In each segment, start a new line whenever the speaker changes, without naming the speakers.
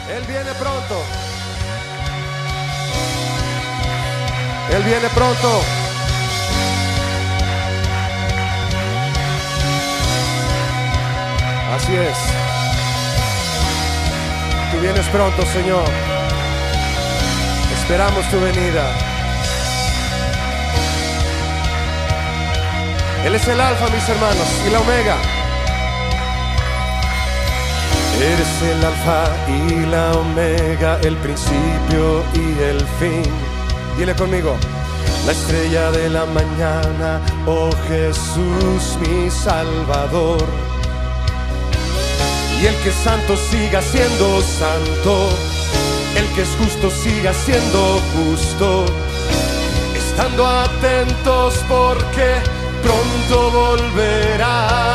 Él viene pronto. Él viene pronto. Así es. Tú vienes pronto, Señor. Esperamos tu venida. Él es el alfa, mis hermanos, y la omega. Eres el alfa y la omega, el principio y el fin. Dile conmigo: la estrella de la mañana, oh Jesús, mi Salvador. Y el que es santo siga siendo santo, el que es justo siga siendo justo, estando atentos porque pronto volverás.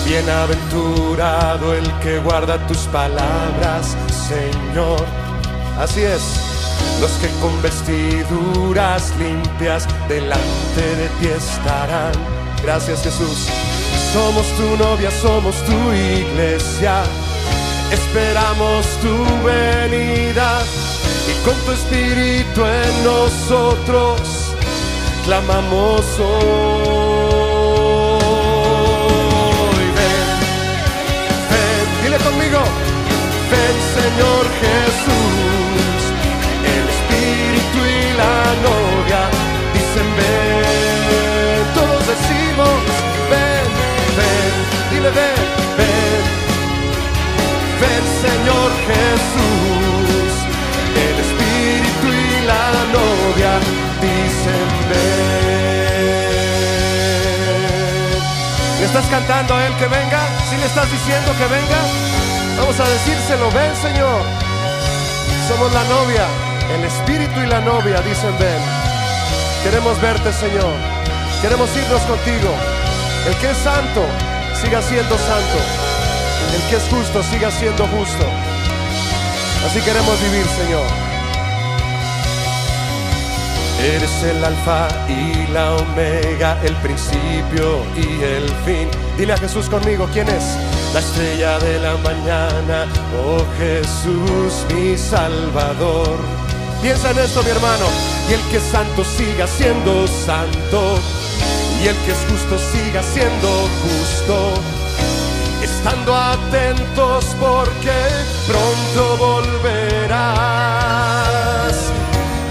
Bienaventurado el que guarda tus palabras, Señor. Así es, los que con vestiduras limpias delante de ti estarán. Gracias, Jesús. Somos tu novia, somos tu iglesia, esperamos tu venida y con tu espíritu en nosotros clamamos hoy. Ven, ven, dile conmigo: ven, Señor Jesús. El espíritu y la novia dicen ven. Todos decimos ven, ven, dile ven, ven. Ven, Señor Jesús. El espíritu y la novia dicen ven. ¿Le estás cantando a Él que venga? ¿Sí le estás diciendo que venga? Vamos a decírselo: ven, Señor. Somos la novia, el espíritu y la novia dicen ven. Queremos verte, Señor. Queremos irnos contigo. El que es santo siga siendo santo, el que es justo siga siendo justo. Así queremos vivir, Señor. Eres el alfa y la omega, el principio y el fin. Dile a Jesús conmigo: ¿quién es? La estrella de la mañana, oh Jesús, mi Salvador. Piensa en esto, mi hermano. Y el que es santo siga siendo santo, y el que es justo siga siendo justo, estando atentos porque pronto volverás.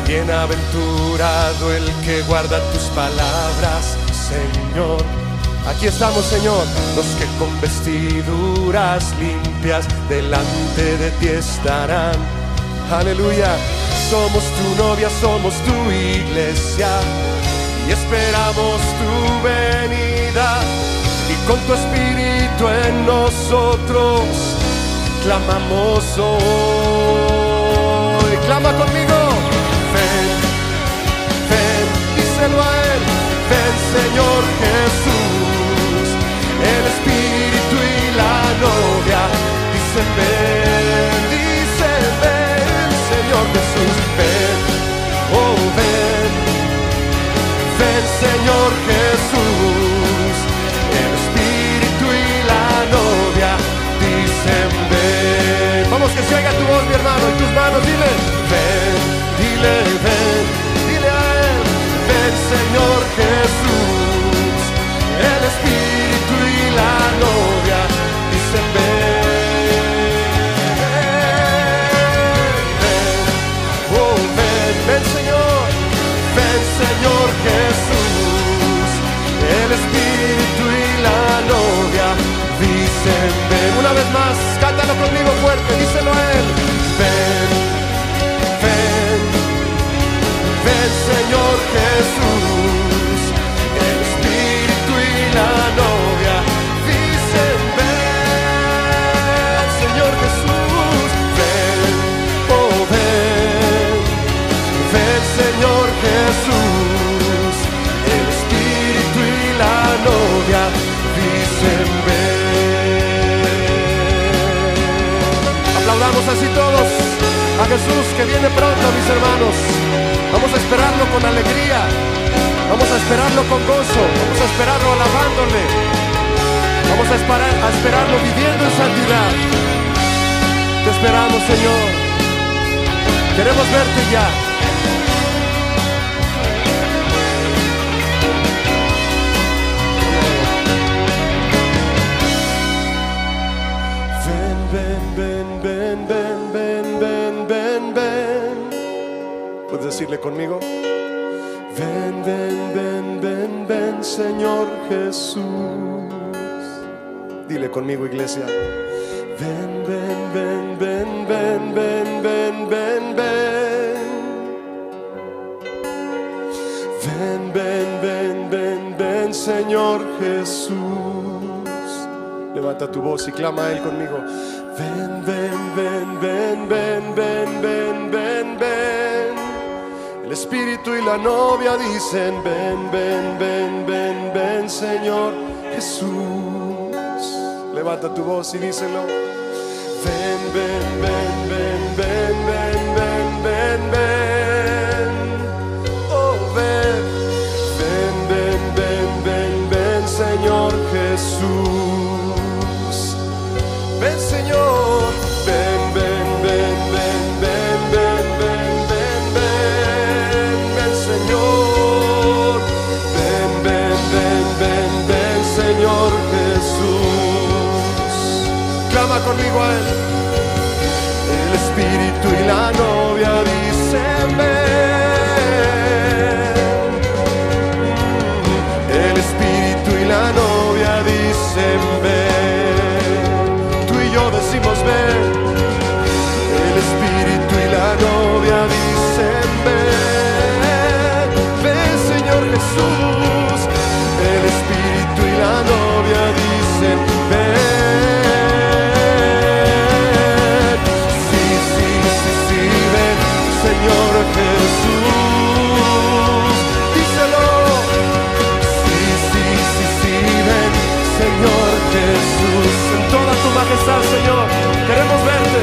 Bienaventurado el que guarda tus palabras, Señor. Aquí estamos, Señor, los que con vestiduras limpias delante de ti estarán. Aleluya. Somos tu novia, somos tu iglesia y esperamos tu venida, y con tu espíritu en nosotros clamamos hoy. Clama conmigo: ven, ven, díselo a Él. Ven, Señor Jesús. El espíritu y la novia dicen ven, Señor Jesús. Ven, oh ven, ven, Señor Jesús. El espíritu y la novia dicen ven. Vamos, que se oiga tu voz, mi hermano, y tus manos. Dile ven, dile ven, dile a Él. Ven, Señor Jesús. El espíritu y la novia dicen ven. Ven, Señor, ven, Señor Jesús. El espíritu y la novia dicen ven. Una vez más, cántalo conmigo fuerte, díselo a Él. Ven, ven, ven, Señor Jesús. El espíritu y la novia dicen ven, Señor Jesús. Ven, oh ven, ven, Señor Jesús. El espíritu y la novia dicen ven. Aplaudamos así todos a Jesús que viene pronto, mis hermanos. Vamos a esperarlo con alegría, vamos a esperarlo con gozo, vamos a esperarlo alabándole, vamos a esperarlo viviendo en santidad. Te esperamos, Señor. Queremos verte ya. Puedes decirle conmigo: ven, ven, ven, ven, ven, Señor Jesús. Dile conmigo, iglesia: ven, ven, ven, ven, ven, ven, ven, ven, ven. Ven, ven, ven, ven, ven, Señor Jesús. Levanta tu voz y clama a Él conmigo: ven, ven, ven, ven, ven, ven, ven, ven, ven. El Espíritu y la novia dicen: ven, ven, ven, ven, ven, Señor Jesús. Levanta tu voz y díselo: ven, ven, ven, ven, ven, ven, ven, ven, ven. Oh, ven, ven, ven, ven, ven, ven, Señor Jesús. Ven, Señor, ven, ven, ven, ven, ven, ven, ven, ven, ven, ven, Señor. Ven, ven, ven, ven, ven, Señor Jesús. Clama conmigo a Él. El Espíritu y la novia dicen: ven. El Espíritu y la novia dicen: ven. Tú y yo decimos: ven. El Espíritu y la novia dicen: ven. Ven, Señor Jesús. El Espíritu y la novia dicen: ven. Señor Jesús, díselo. Sí, sí, sí, sí, ven, Señor Jesús. En toda tu majestad, Señor, queremos verte.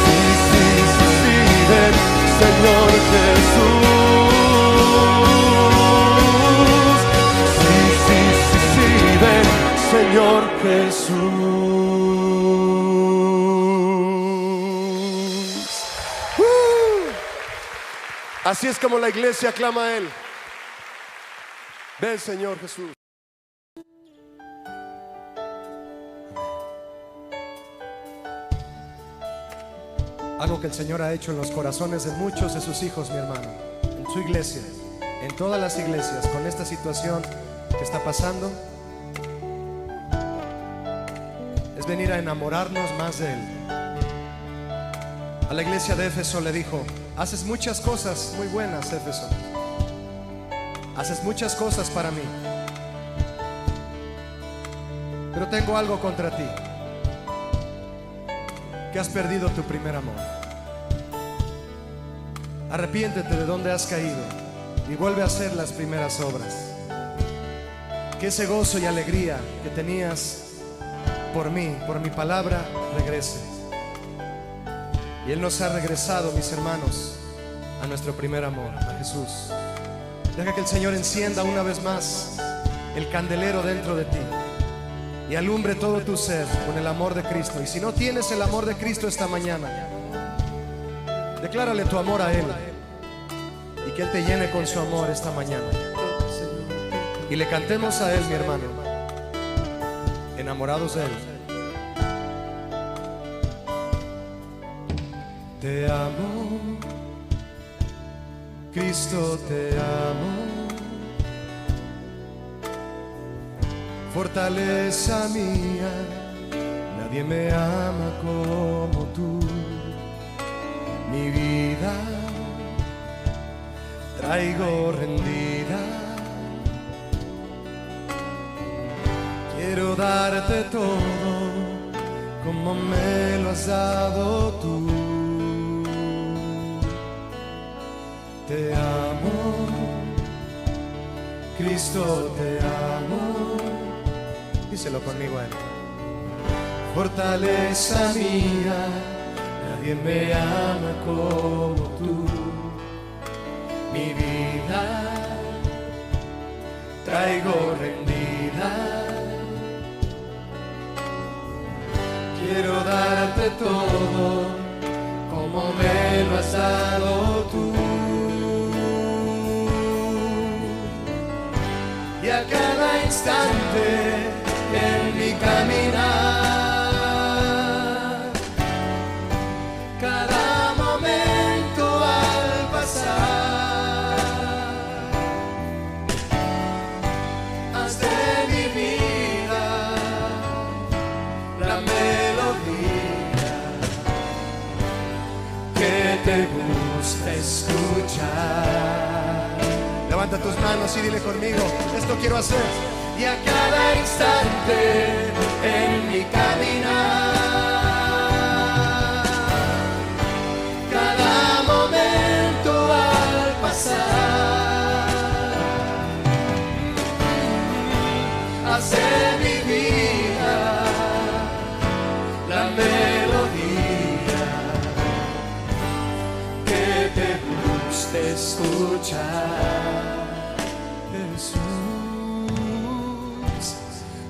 Sí, sí, sí, sí, ven, Señor Jesús. Sí, sí, sí, sí, ven, Señor Jesús. Así es como la iglesia clama a Él. Ven, Señor Jesús.
Algo que el Señor ha hecho en los corazones de muchos de sus hijos, mi hermano, en su iglesia, en todas las iglesias, con esta situación que está pasando, es venir a enamorarnos más de Él. A la iglesia de Éfeso le dijo: haces muchas cosas muy buenas, Éfeso. Haces muchas cosas para mí, pero tengo algo contra ti, que has perdido tu primer amor. Arrepiéntete de donde has caído y vuelve a hacer las primeras obras. Que ese gozo y alegría que tenías por mí, por mi palabra, regrese. Y Él nos ha regresado, mis hermanos, a nuestro primer amor, a Jesús. Deja que el Señor encienda una vez más el candelero dentro de ti y alumbre todo tu ser con el amor de Cristo. Y si no tienes el amor de Cristo esta mañana, declárale tu amor a Él y que Él te llene con su amor esta mañana. Y le cantemos a Él, mi hermano, enamorados de Él. Te amo, Cristo, te amo. Fortaleza mía, nadie me ama como tú. Mi vida traigo rendida. Quiero darte todo como me lo has dado tú. Te amo, Cristo, te amo. Díselo conmigo a Él. Fortaleza mía, nadie me ama como tú. Mi vida traigo rendida. Quiero darte todo como me lo has dado tú. Y a cada instante en mi caminar, cada momento al pasar, haz de mi vida la melodía que te gusta escuchar. Levanta tus manos y dile conmigo, esto quiero hacer. Y a cada instante en mi caminar, cada momento al pasar, hace mi vida la melodía que te gusta escuchar. Jesús,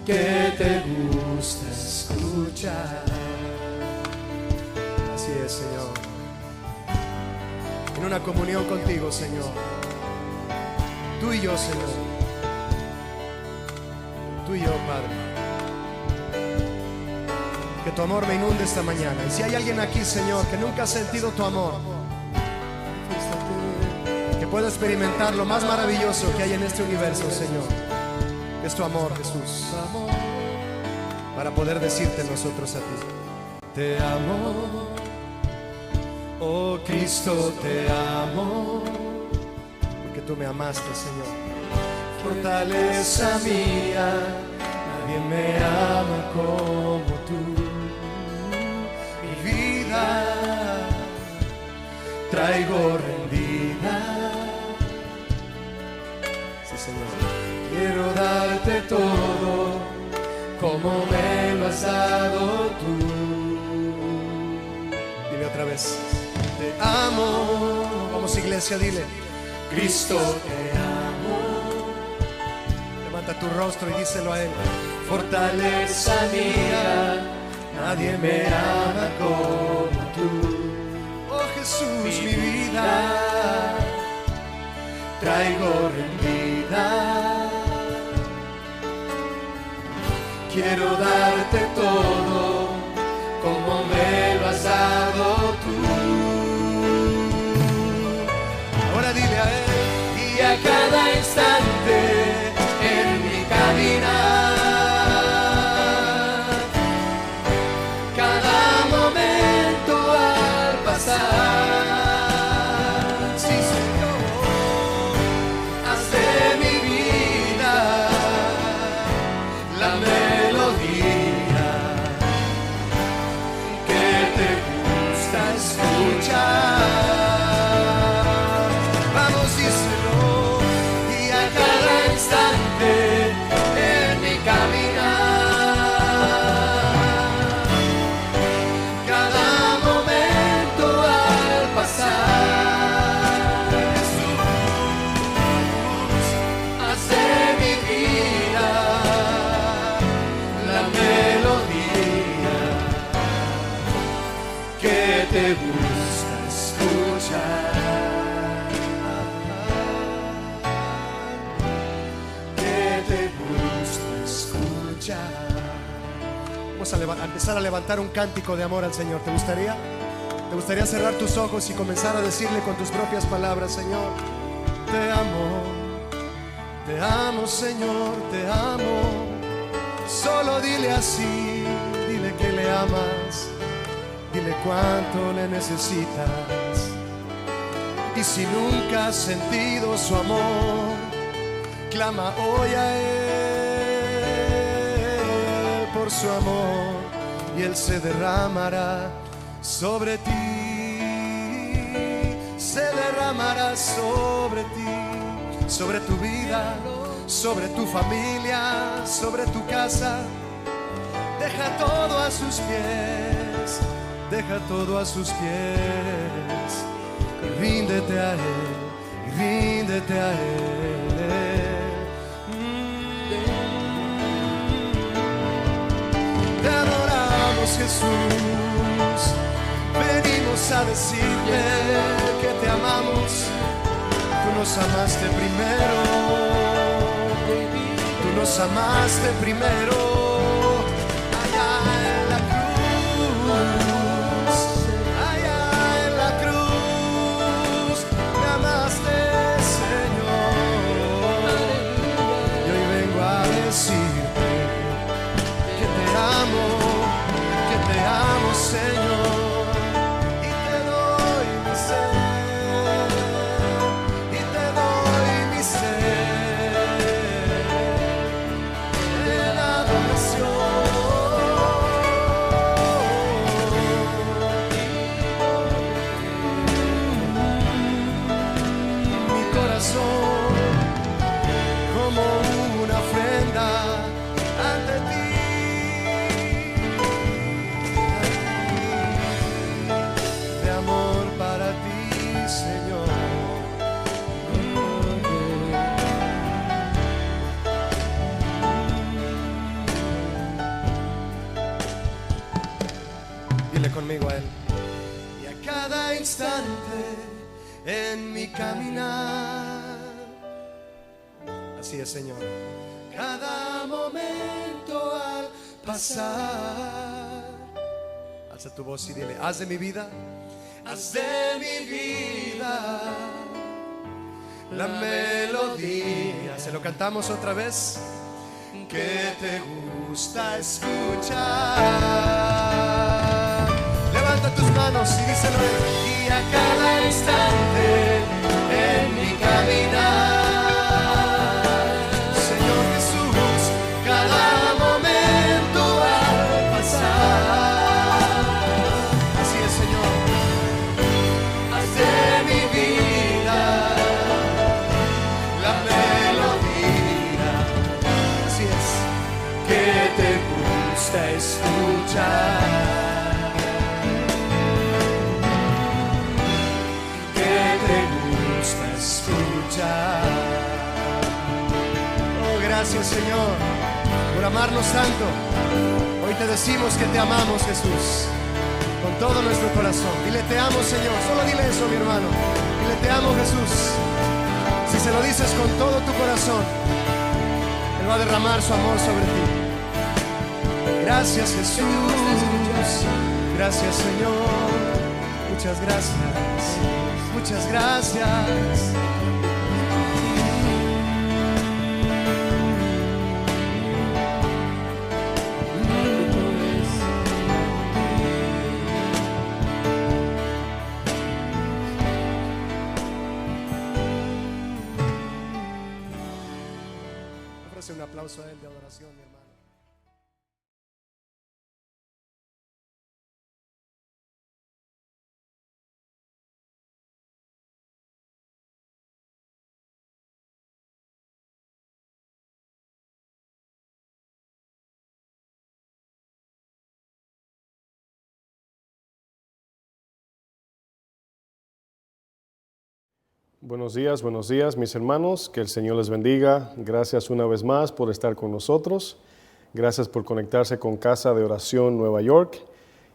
que te gusta escuchar. Así es, Señor. En una comunión contigo, Señor. Tú y yo, Señor. Tú y yo, Padre. Que tu amor me inunde esta mañana. Y si hay alguien aquí, Señor, que nunca ha sentido tu amor, que pueda experimentar lo más maravilloso que hay en este universo, Señor, que es tu amor, Jesús, para poder decirte nosotros a ti: te amo, oh Cristo, te amo, porque tú me amaste, Señor. Fortaleza mía, nadie me ama como tú. Mi vida traigo rendida. Sí, Señor. Quiero darte todo como me lo has dado tú. Dile otra vez: te amo. Vamos, iglesia, dile: Cristo, te amo. Levanta tu rostro y díselo a Él: fortaleza mía, nadie me ama como tú. Oh Jesús, mi vida traigo rendida. Quiero darte todo como me lo has dado tú. Ahora dile a Él: y a cada instante en mi caminar, cada momento al pasar, sí, Señor, haz de mi vida la melodía que te gusta escuchar. Vamos, díselo: y a cada instante en mi caminar, cada momento al pasar, Jesús, haz de mi vida la melodía que te gusta escuchar, que te gusta escuchar. Vamos a empezar a levantar un cántico de amor al Señor. ¿Te gustaría? ¿Te gustaría cerrar tus ojos y comenzar a decirle con tus propias palabras: Señor, te amo, Señor, te amo? Solo dile así, dile que le amas, dile cuánto le necesitas. Y si nunca has sentido su amor, clama hoy a Él por su amor, y Él se derramará sobre ti, se derramará sobre ti, sobre tu vida, sobre tu familia, sobre tu casa. Deja todo a sus pies, deja todo a sus pies, y ríndete a Él, y ríndete a Él. Te adoramos, Jesús, venimos a decirte que te amamos. Tú nos amaste primero, tú nos amaste primero. Allá en la cruz, allá en la cruz, me amaste, Señor. Y hoy vengo a decirte que te amo, Señor, y te doy mi ser, y te doy mi ser, en adoración. Mi corazón como una ofrenda ante ti. Dile conmigo a Él. Y a cada instante en mi caminar, así es, Señor, cada momento al pasar, alza tu voz y dile: haz de mi vida, haz de mi vida la melodía. Se lo cantamos otra vez, que te gusta escuchar. Levanta tus manos y díselo: y a cada instante en mi caminar, Señor Jesús, cada momento al pasar, así es, Señor, haz de mi vida la melodía, así es, que te gusta escuchar. Oh, gracias, Señor, por amarnos tanto. Hoy te decimos que te amamos, Jesús, con todo nuestro corazón. Dile: te amo, Señor. Solo dile eso, mi hermano. Dile: te amo, Jesús. Si se lo dices con todo tu corazón, Él va a derramar su amor sobre ti. Gracias, Jesús. Gracias, Señor. Muchas gracias. Muchas gracias. Ofrece un aplauso a Él de adoración, mi hermano.
Buenos días, mis hermanos. Que el Señor les bendiga. Gracias una vez más por estar con nosotros. Gracias por conectarse con Casa de Oración Nueva York.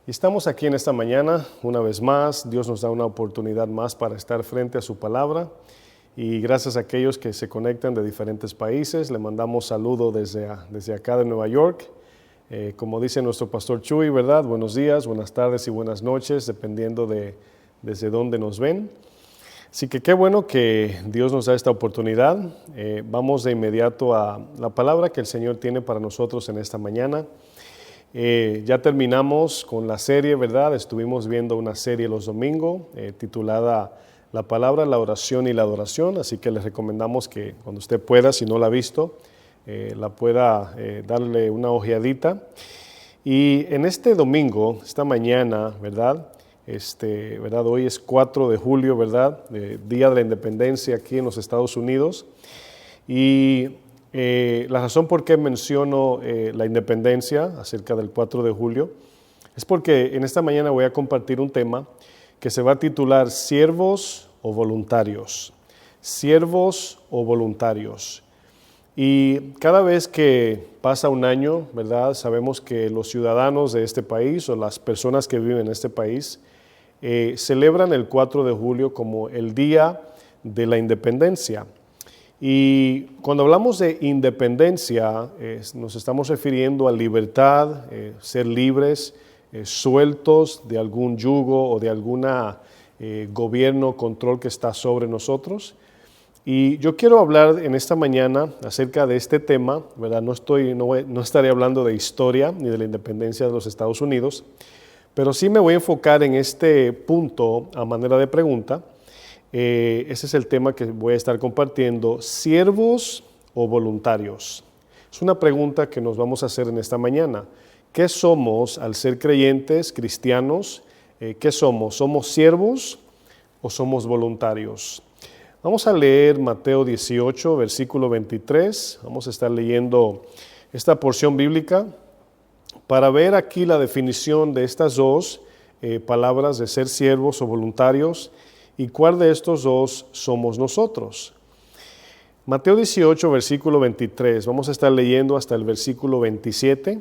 Y estamos aquí en esta mañana una vez más. Dios nos da una oportunidad más para estar frente a su palabra. Y gracias a aquellos que se conectan de diferentes países. Le mandamos saludo desde acá de Nueva York. Como dice nuestro pastor Chuy, ¿verdad? Buenos días, buenas tardes y buenas noches, dependiendo desde dónde nos ven. Así que qué bueno que Dios nos da esta oportunidad. Vamos de inmediato a la palabra que el Señor tiene para nosotros en esta mañana. Ya terminamos con la serie, ¿verdad? Estuvimos viendo una serie los domingos titulada La Palabra, la Oración y la Adoración. Así que les recomendamos que cuando usted pueda, si no la ha visto, la pueda darle una ojeadita. Y en este domingo, esta mañana, ¿verdad? ¿Verdad? Hoy es 4 de julio, ¿verdad? Día de la Independencia aquí en los Estados Unidos. Y la razón por qué menciono la independencia acerca del 4 de julio es porque en esta mañana voy a compartir un tema que se va a titular ¿Siervos o voluntarios? Siervos o voluntarios.
Y cada vez que pasa un año, ¿verdad? Sabemos que los ciudadanos de este país o las personas que viven en este país celebran el 4 de julio como el Día de la Independencia. Y cuando hablamos de independencia, nos estamos refiriendo a libertad, ser libres, sueltos de algún yugo o de algún gobierno, control que está sobre nosotros. Y yo quiero hablar en esta mañana acerca de este tema, ¿verdad? No estaré hablando de historia ni de la independencia de los Estados Unidos, pero sí me voy a enfocar en este punto a manera de pregunta. Ese es el tema que voy a estar compartiendo, ¿siervos o voluntarios? Es una pregunta que nos vamos a hacer en esta mañana. ¿Qué somos al ser creyentes, cristianos? ¿Qué somos? ¿Somos siervos o somos voluntarios? Vamos a leer Mateo 18, versículo 23. Vamos a estar leyendo esta porción bíblica para ver aquí la definición de estas dos palabras de ser siervos o voluntarios y cuál de estos dos somos nosotros. Mateo 18, versículo 23. Vamos a estar leyendo hasta el versículo 27.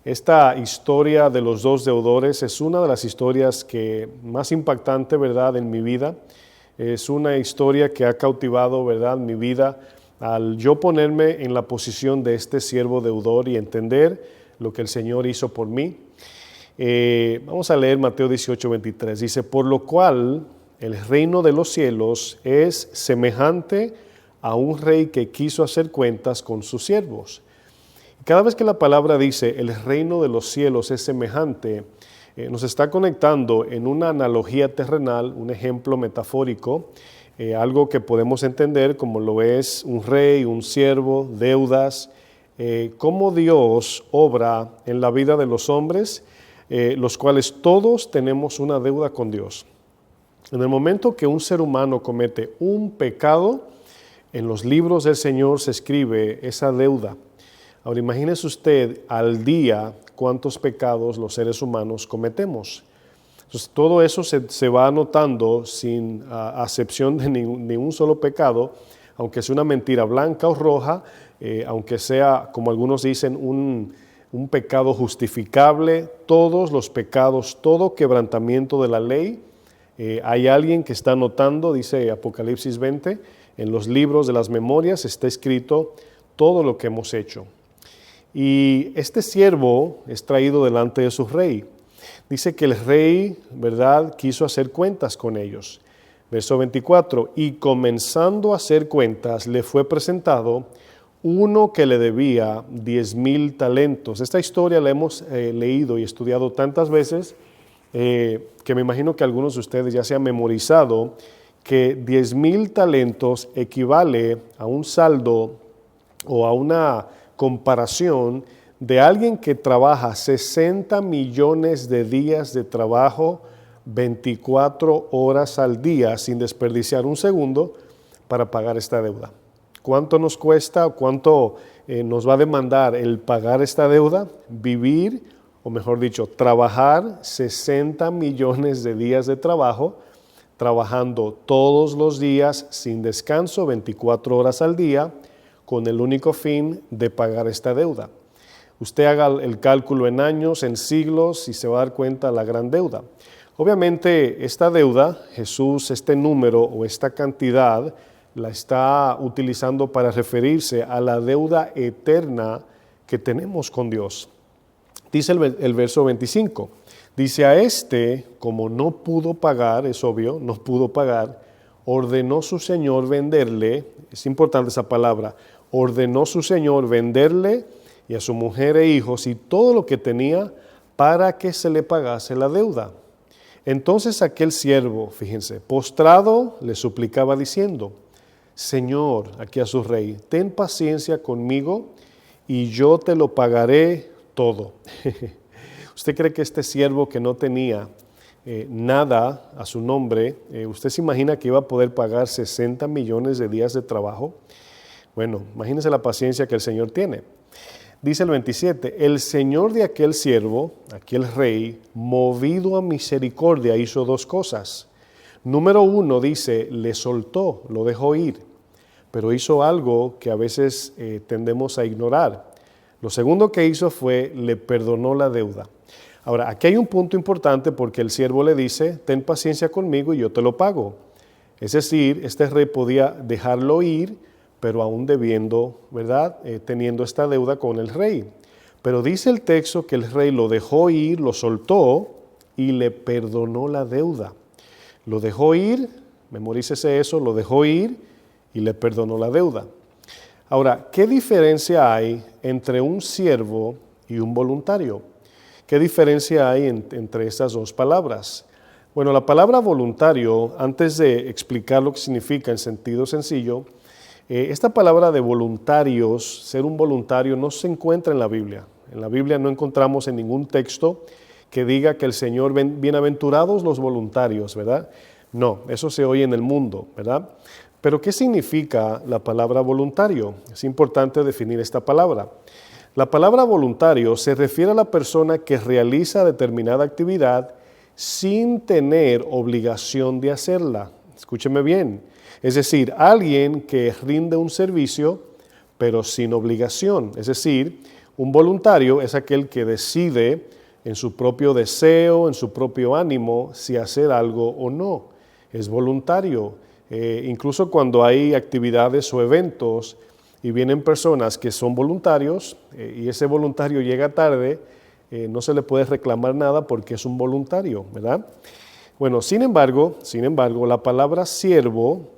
Esta historia de los dos deudores es una de las historias que más impactante, ¿verdad?, en mi vida. Es una historia que ha cautivado, ¿verdad?, mi vida al yo ponerme en la posición de este siervo deudor y entender lo que el Señor hizo por mí. Vamos a leer Mateo 18, 23. Dice, por lo cual el reino de los cielos es semejante a un rey que quiso hacer cuentas con sus siervos. Cada vez que la palabra dice el reino de los cielos es semejante, nos está conectando en una analogía terrenal, un ejemplo metafórico, algo que podemos entender como lo es un rey, un siervo, deudas, cómo Dios obra en la vida de los hombres, los cuales todos tenemos una deuda con Dios. En el momento que un ser humano comete un pecado, en los libros del Señor se escribe esa deuda. Ahora imagínese usted al día cuántos pecados los seres humanos cometemos. Entonces, todo eso se va anotando sin acepción de ni un solo pecado, aunque sea una mentira blanca o roja, aunque sea, como algunos dicen, un pecado justificable, todos los pecados, todo quebrantamiento de la ley, hay alguien que está anotando, dice Apocalipsis 20, en los libros de las memorias está escrito todo lo que hemos hecho. Y este siervo es traído delante de su rey. Dice que el rey, ¿verdad?, quiso hacer cuentas con ellos. Verso 24, y comenzando a hacer cuentas, le fue presentado uno que le debía 10,000 talentos. Esta historia la hemos leído y estudiado tantas veces que me imagino que algunos de ustedes ya se han memorizado que 10,000 talentos equivale a un saldo o a una comparación de alguien que trabaja 60 millones de días de trabajo, 24 horas al día sin desperdiciar un segundo para pagar esta deuda. ¿Cuánto nos cuesta o cuánto nos va a demandar el pagar esta deuda? Vivir, o mejor dicho, trabajar 60 millones de días de trabajo, trabajando todos los días sin descanso, 24 horas al día, con el único fin de pagar esta deuda. Usted haga el cálculo en años, en siglos, y se va a dar cuenta de la gran deuda. Obviamente, esta deuda, Jesús, este número o esta cantidad, la está utilizando para referirse a la deuda eterna que tenemos con Dios. Dice el verso 25, dice, a este, como no pudo pagar, es obvio, no pudo pagar, ordenó su señor venderle, es importante esa palabra, ordenó su señor venderle y a su mujer e hijos y todo lo que tenía para que se le pagase la deuda. Entonces aquel siervo, fíjense, postrado le suplicaba diciendo, Señor, aquí a su rey, ten paciencia conmigo y yo te lo pagaré todo. ¿Usted cree que este siervo que no tenía nada a su nombre, usted se imagina que iba a poder pagar 60 millones de días de trabajo? Bueno, imagínese la paciencia que el Señor tiene. Dice el 27, el Señor de aquel siervo, aquel rey, movido a misericordia, hizo dos cosas. Número 1, dice, le soltó, lo dejó ir. pero hizo algo que a veces tendemos a ignorar. Lo segundo que hizo fue, le perdonó la deuda. Ahora, aquí hay un punto importante porque el siervo le dice, ten paciencia conmigo y yo te lo pago. Es decir, este rey podía dejarlo ir, pero aún debiendo, ¿verdad? Teniendo esta deuda con el rey. Pero dice el texto que el rey lo dejó ir, lo soltó y le perdonó la deuda. Lo dejó ir, memorícese eso, lo dejó ir y le perdonó la deuda. Ahora, ¿qué diferencia hay entre un siervo y un voluntario? ¿Qué diferencia hay entre estas dos palabras? Bueno, la palabra voluntario, antes de explicar lo que significa en sentido sencillo, esta palabra de voluntarios, ser un voluntario, no se encuentra en la Biblia. En la Biblia no encontramos en ningún texto que diga que el Señor, bienaventurados los voluntarios, ¿verdad? No, eso se oye en el mundo, ¿verdad? Pero ¿qué significa la palabra voluntario? Es importante definir esta palabra. La palabra voluntario se refiere a la persona que realiza determinada actividad sin tener obligación de hacerla. Escúcheme bien. Es decir, alguien que rinde un servicio, pero sin obligación. Es decir, un voluntario es aquel que decide en su propio deseo, en su propio ánimo, si hacer algo o no. Es voluntario. Incluso cuando hay actividades o eventos y vienen personas que son voluntarios y ese voluntario llega tarde, no se le puede reclamar nada porque es un voluntario, ¿verdad? Bueno, sin embargo, la palabra siervo,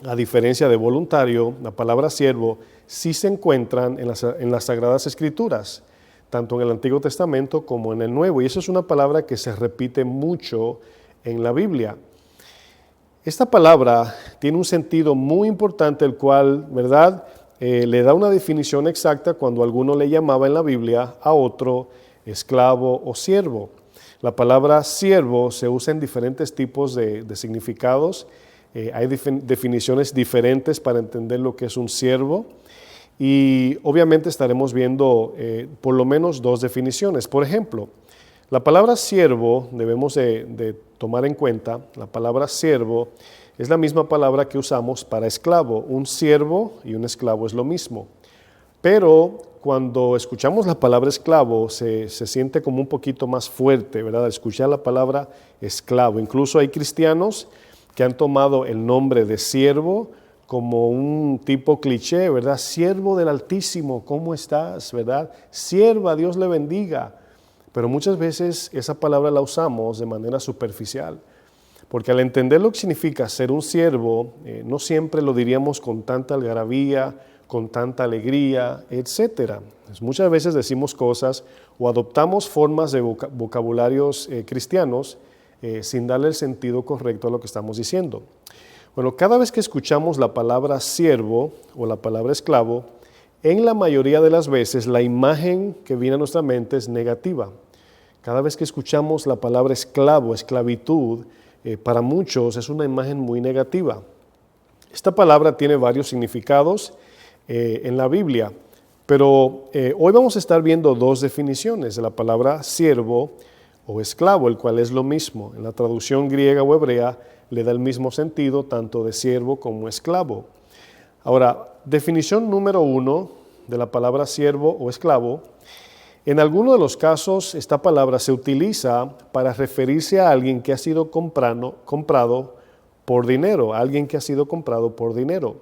a diferencia de voluntario, la palabra siervo sí se encuentran en las Sagradas Escrituras, tanto en el Antiguo Testamento como en el Nuevo, y eso es una palabra que se repite mucho en la Biblia. Esta palabra tiene un sentido muy importante, el cual, ¿verdad?, le da una definición exacta cuando alguno le llamaba en la Biblia a otro esclavo o siervo. La palabra siervo se usa en diferentes tipos de significados. Hay definiciones diferentes para entender lo que es un siervo y obviamente estaremos viendo por lo menos dos definiciones. Por ejemplo, la palabra siervo, debemos de tomar en cuenta, la palabra siervo es la misma palabra que usamos para esclavo. Un siervo y un esclavo es lo mismo. Pero cuando escuchamos la palabra esclavo se siente como un poquito más fuerte, ¿verdad? Escuchar la palabra esclavo. Incluso hay cristianos que han tomado el nombre de siervo como un tipo cliché, ¿verdad? Siervo del Altísimo, ¿cómo estás? ¿Verdad? Sierva, Dios le bendiga. Pero muchas veces esa palabra la usamos de manera superficial, porque al entender lo que significa ser un siervo, no siempre lo diríamos con tanta algarabía, con tanta alegría, etc. Muchas veces decimos cosas o adoptamos formas de vocabularios cristianos sin darle el sentido correcto a lo que estamos diciendo. Bueno, cada vez que escuchamos la palabra siervo o la palabra esclavo, en la mayoría de las veces la imagen que viene a nuestra mente es negativa. Cada vez que escuchamos la palabra esclavo, esclavitud, para muchos es una imagen muy negativa. Esta palabra tiene varios significados en la Biblia, pero hoy vamos a estar viendo dos definiciones de la palabra siervo o esclavo, el cual es lo mismo. En la traducción griega o hebrea le da el mismo sentido tanto de siervo como esclavo. Ahora, definición número 1 de la palabra siervo o esclavo. En algunos de los casos, esta palabra se utiliza para referirse a alguien que ha sido comprado por dinero, alguien que ha sido comprado por dinero.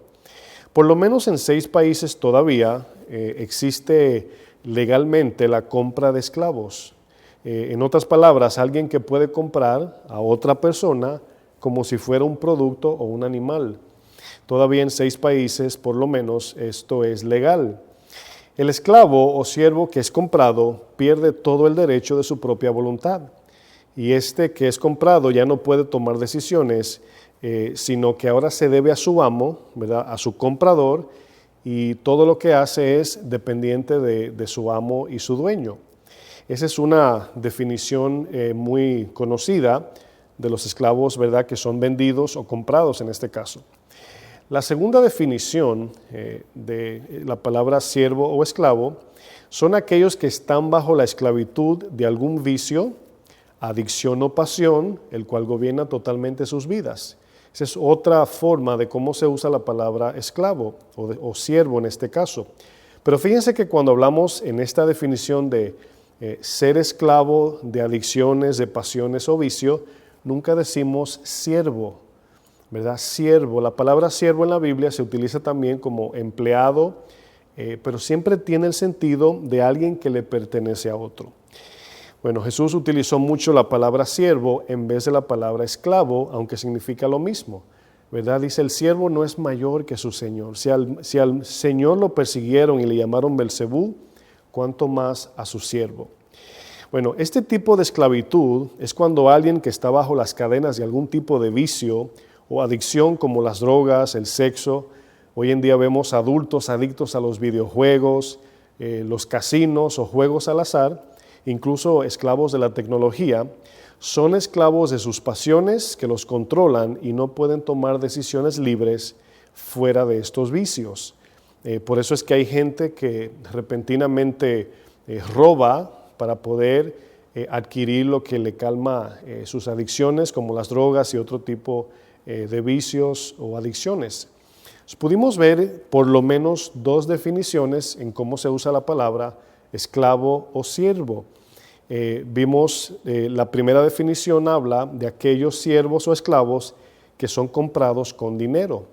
Por lo menos en 6 países todavía existe legalmente la compra de esclavos. En otras palabras, alguien que puede comprar a otra persona como si fuera un producto o un animal. Todavía en 6 países, por lo menos, esto es legal. El esclavo o siervo que es comprado pierde todo el derecho de su propia voluntad. Y este que es comprado ya no puede tomar decisiones, sino que ahora se debe a su amo, ¿verdad?, a su comprador, y todo lo que hace es dependiente de su amo y su dueño. Esa es una definición muy conocida de los esclavos, ¿verdad?, que son vendidos o comprados en este caso. La segunda definición de la palabra siervo o esclavo son aquellos que están bajo la esclavitud de algún vicio, adicción o pasión, el cual gobierna totalmente sus vidas. Esa es otra forma de cómo se usa la palabra esclavo o siervo en este caso. Pero fíjense que cuando hablamos en esta definición de ser esclavo de adicciones, de pasiones o vicio, nunca decimos siervo, ¿verdad? Siervo. La palabra siervo en la Biblia se utiliza también como empleado, pero siempre tiene el sentido de alguien que le pertenece a otro. Bueno, Jesús utilizó mucho la palabra siervo en vez de la palabra esclavo, aunque significa lo mismo, ¿verdad? Dice, el siervo no es mayor que su Señor. Si al Señor lo persiguieron y le llamaron Belcebú, ¿cuánto más a su siervo? Bueno, este tipo de esclavitud es cuando alguien que está bajo las cadenas de algún tipo de vicio o adicción como las drogas, el sexo. Hoy en día vemos adultos adictos a los videojuegos, los casinos o juegos al azar, incluso esclavos de la tecnología. Son esclavos de sus pasiones que los controlan y no pueden tomar decisiones libres fuera de estos vicios. Por eso es que hay gente que repentinamente roba para poder adquirir lo que le calma sus adicciones, como las drogas y otro tipo de vicios o adicciones. Pudimos ver por lo menos dos definiciones en cómo se usa la palabra esclavo o siervo. Vimos la primera definición habla de aquellos siervos o esclavos que son comprados con dinero.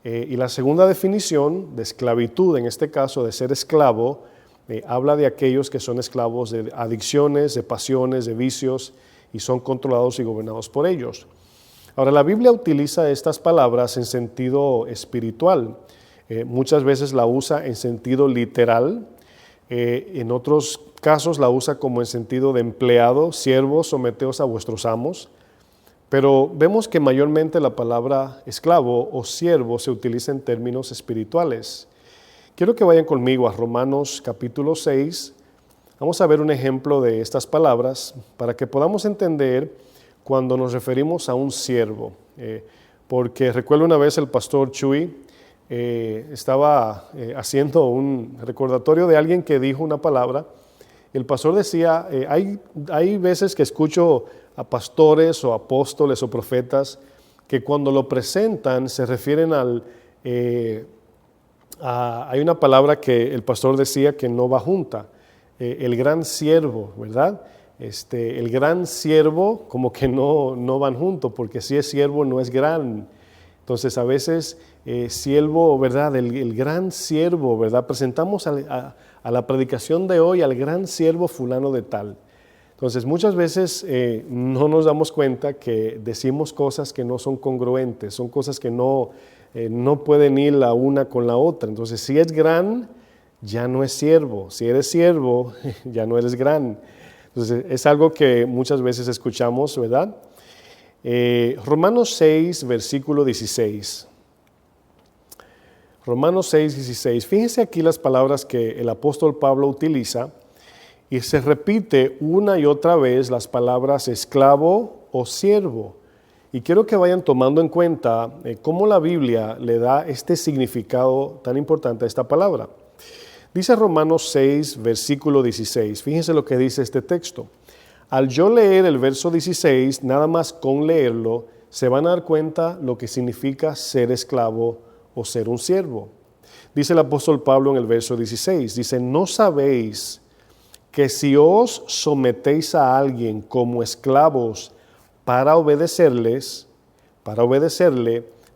Y la segunda definición de esclavitud, en este caso de ser esclavo, habla de aquellos que son esclavos de adicciones, de pasiones, de vicios y son controlados y gobernados por ellos. Ahora, la Biblia utiliza estas palabras en sentido espiritual. Muchas veces la usa en sentido literal. En otros casos la usa como en sentido de empleado, siervos, someteos a vuestros amos. Pero vemos que mayormente la palabra esclavo o siervo se utiliza en términos espirituales. Quiero que vayan conmigo a Romanos capítulo 6. Vamos a ver un ejemplo de estas palabras para que podamos entender cuando nos referimos a un siervo. Porque recuerdo una vez el pastor Chuy estaba haciendo un recordatorio de alguien que dijo una palabra. El pastor decía, hay veces que escucho a pastores o apóstoles o profetas que cuando lo presentan se refieren hay una palabra que el pastor decía que no va junta, el gran siervo, ¿verdad? El gran siervo como que no van juntos, porque si es siervo no es gran. Entonces a veces siervo, ¿verdad? El gran siervo, ¿verdad? Presentamos a la predicación de hoy al gran siervo fulano de tal. Entonces muchas veces no nos damos cuenta que decimos cosas que no son congruentes, son cosas que no pueden ir la una con la otra. Entonces si es gran, ya no es siervo. Si eres siervo, ya no eres gran. Entonces es algo que muchas veces escuchamos, ¿verdad? Romanos 6, versículo 16. Romanos 6, 16. Fíjense aquí las palabras que el apóstol Pablo utiliza y se repite una y otra vez las palabras esclavo o siervo. Y quiero que vayan tomando en cuenta cómo la Biblia le da este significado tan importante a esta palabra. Dice Romanos 6, versículo 16. Fíjense lo que dice este texto. Al yo leer el verso 16, nada más con leerlo, se van a dar cuenta lo que significa ser esclavo o ser un siervo. Dice el apóstol Pablo en el verso 16, dice, ¿no sabéis que si os sometéis a alguien como esclavos para obedecerle,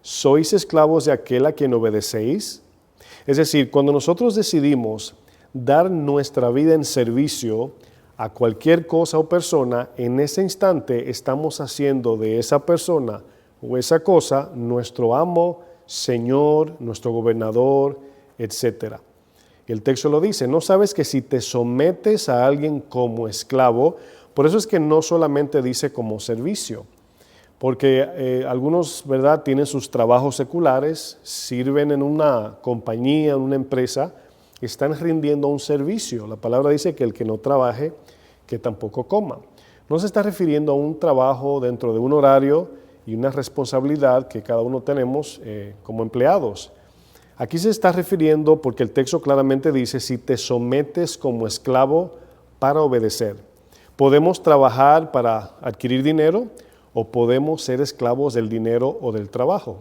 sois esclavos de aquel a quien obedecéis? Es decir, cuando nosotros decidimos dar nuestra vida en servicio a cualquier cosa o persona, en ese instante estamos haciendo de esa persona o esa cosa nuestro amo, Señor, nuestro gobernador, etc. El texto lo dice, ¿no sabes que si te sometes a alguien como esclavo? Por eso es que no solamente dice como servicio, porque algunos, ¿verdad?, tienen sus trabajos seculares, sirven en una compañía, en una empresa, están rindiendo un servicio. La palabra dice que el que no trabaje, que tampoco coma. No se está refiriendo a un trabajo dentro de un horario y una responsabilidad que cada uno tenemos como empleados. Aquí se está refiriendo, porque el texto claramente dice, si te sometes como esclavo para obedecer. Podemos trabajar para adquirir dinero o podemos ser esclavos del dinero o del trabajo.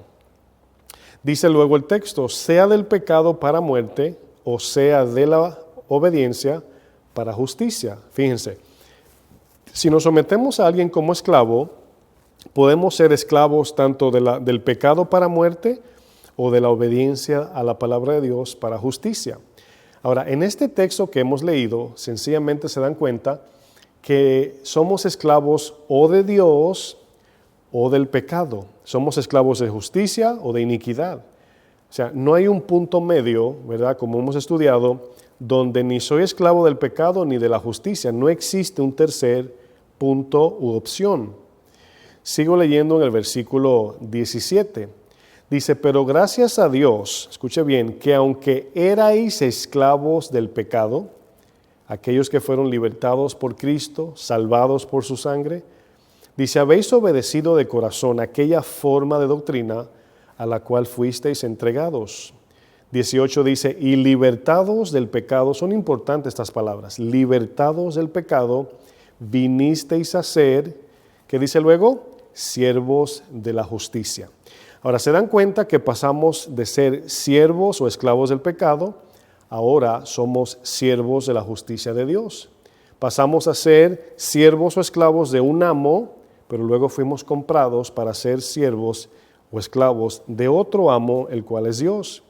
Dice luego el texto, sea del pecado para muerte o sea de la obediencia para justicia. Fíjense, si nos sometemos a alguien como esclavo, podemos ser esclavos tanto del pecado para muerte o de la obediencia a la palabra de Dios para justicia. Ahora, en este texto que hemos leído, sencillamente se dan cuenta que somos esclavos o de Dios o del pecado. Somos esclavos de justicia o de iniquidad. O sea, no hay un punto medio, ¿verdad? Como hemos estudiado, donde ni soy esclavo del pecado ni de la justicia. No existe un tercer punto u opción. Sigo leyendo en el versículo 17. Dice, pero gracias a Dios, escuche bien, que aunque erais esclavos del pecado, aquellos que fueron libertados por Cristo, salvados por su sangre, dice, habéis obedecido de corazón aquella forma de doctrina a la cual fuisteis entregados. 18 dice, y libertados del pecado, son importantes estas palabras, libertados del pecado, vinisteis a ser, ¿qué dice luego? Siervos de la justicia. Ahora, se dan cuenta que pasamos de ser siervos o esclavos del pecado, ahora somos siervos de la justicia de Dios. Pasamos a ser siervos o esclavos de un amo, pero luego fuimos comprados para ser siervos o esclavos de otro amo, el cual es Dios.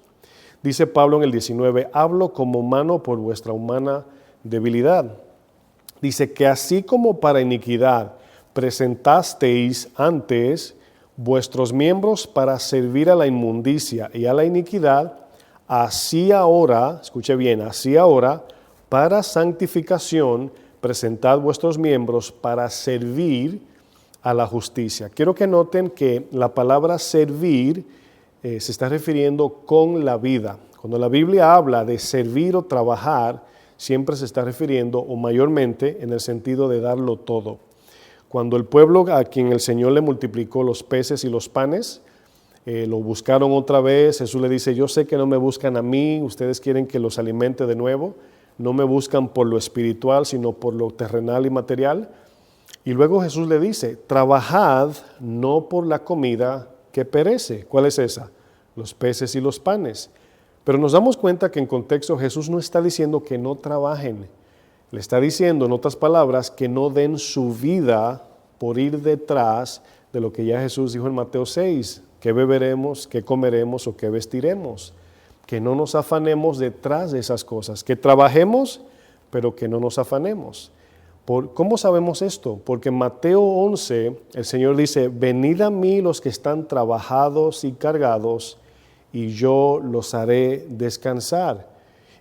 Dice Pablo en el 19, hablo como mano por vuestra humana debilidad. Dice que así como para iniquidad presentasteis antes vuestros miembros para servir a la inmundicia y a la iniquidad, así ahora, escuche bien, así ahora, para santificación, presentad vuestros miembros para servir a la justicia. Quiero que noten que la palabra servir se está refiriendo con la vida. Cuando la Biblia habla de servir o trabajar, siempre se está refiriendo, o mayormente, en el sentido de darlo todo. Cuando el pueblo a quien el Señor le multiplicó los peces y los panes, lo buscaron otra vez, Jesús le dice, yo sé que no me buscan a mí, ustedes quieren que los alimente de nuevo, no me buscan por lo espiritual, sino por lo terrenal y material. Y luego Jesús le dice, trabajad no por la comida que perece. ¿Cuál es esa? Los peces y los panes. Pero nos damos cuenta que en contexto Jesús no está diciendo que no trabajen. Le está diciendo, en otras palabras, que no den su vida por ir detrás de lo que ya Jesús dijo en Mateo 6, qué beberemos, qué comeremos o qué vestiremos. Que no nos afanemos detrás de esas cosas, que trabajemos, pero que no nos afanemos. ¿Cómo sabemos esto? Porque en Mateo 11 el Señor dice, venid a mí los que están trabajados y cargados, y yo los haré descansar.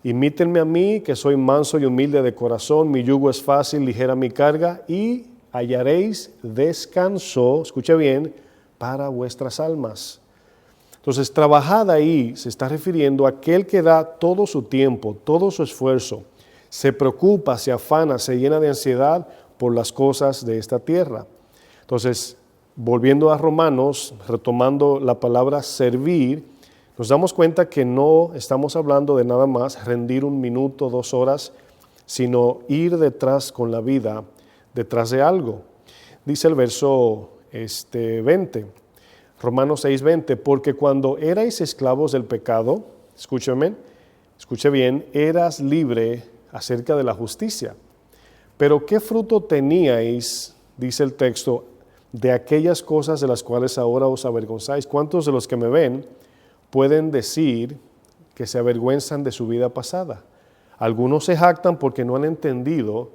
Imítenme a mí, que soy manso y humilde de corazón, mi yugo es fácil, ligera mi carga, y hallaréis descanso, escuche bien, para vuestras almas. Entonces, trabajad ahí se está refiriendo a aquel que da todo su tiempo, todo su esfuerzo, se preocupa, se afana, se llena de ansiedad por las cosas de esta tierra. Entonces, volviendo a Romanos, retomando la palabra servir, nos damos cuenta que no estamos hablando de nada más rendir 1 minuto, 2 horas, sino ir detrás con la vida, detrás de algo. Dice el verso 20, Romanos 6:20, porque cuando erais esclavos del pecado, escuche bien, eras libre acerca de la justicia. Pero ¿qué fruto teníais, dice el texto, de aquellas cosas de las cuales ahora os avergonzáis? ¿Cuántos de los que me ven pueden decir que se avergüenzan de su vida pasada? Algunos se jactan porque no han entendido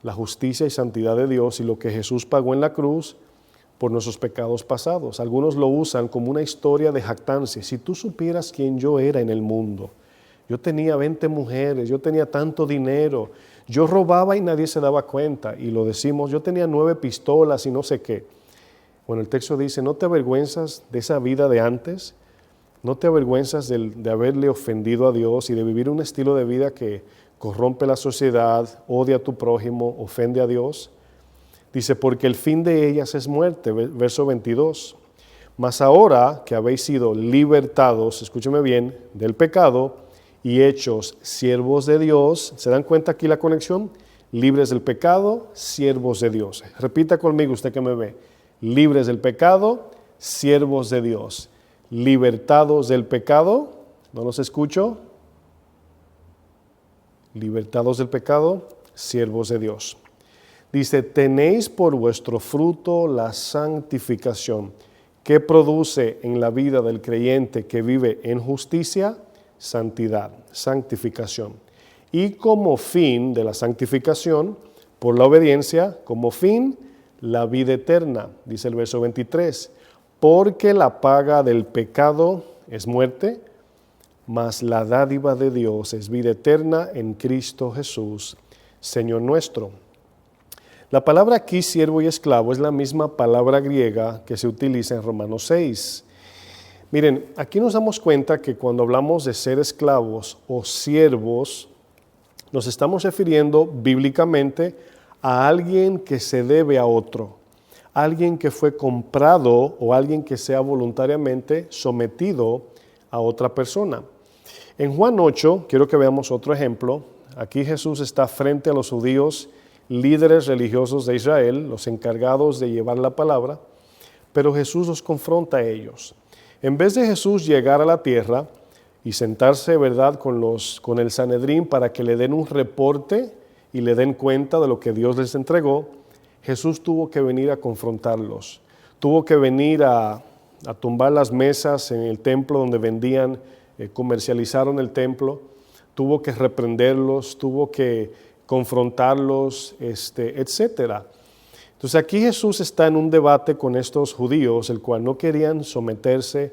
la justicia y santidad de Dios y lo que Jesús pagó en la cruz por nuestros pecados pasados. Algunos lo usan como una historia de jactancia. Si tú supieras quién yo era en el mundo, yo tenía 20 mujeres, yo tenía tanto dinero, yo robaba y nadie se daba cuenta, y lo decimos, yo tenía 9 pistolas y no sé qué. Bueno, el texto dice, ¿no te avergüenzas de esa vida de antes? ¿No te avergüenzas de haberle ofendido a Dios y de vivir un estilo de vida que corrompe la sociedad, odia a tu prójimo, ofende a Dios? Dice, porque el fin de ellas es muerte, verso 22. Mas ahora que habéis sido libertados, escúcheme bien, del pecado y hechos siervos de Dios, ¿se dan cuenta aquí la conexión? Libres del pecado, siervos de Dios. Repita conmigo usted que me ve. libres del pecado, siervos de Dios. Libertados del pecado, ¿no los escucho? Libertados del pecado, siervos de Dios. Dice, tenéis por vuestro fruto la santificación. ¿Qué produce en la vida del creyente que vive en justicia? Santidad, santificación. Y como fin de la santificación, por la obediencia, como fin, la vida eterna, dice el verso 23. Porque la paga del pecado es muerte, mas la dádiva de Dios es vida eterna en Cristo Jesús, Señor nuestro. La palabra aquí, siervo y esclavo, es la misma palabra griega que se utiliza en Romanos 6. Miren, aquí nos damos cuenta que cuando hablamos de ser esclavos o siervos, nos estamos refiriendo bíblicamente a alguien que se debe a otro, alguien que fue comprado o alguien que sea voluntariamente sometido a otra persona. En Juan 8, quiero que veamos otro ejemplo. Aquí Jesús está frente a los judíos, líderes religiosos de Israel, los encargados de llevar la palabra, pero Jesús los confronta a ellos. En vez de Jesús llegar a la tierra y sentarse, ¿verdad?, con el Sanedrín para que le den un reporte y le den cuenta de lo que Dios les entregó, Jesús tuvo que venir a confrontarlos. Tuvo que venir a tumbar las mesas en el templo donde vendían, comercializaron el templo. Tuvo que reprenderlos, tuvo que confrontarlos, etcétera. Entonces aquí Jesús está en un debate con estos judíos, el cual no querían someterse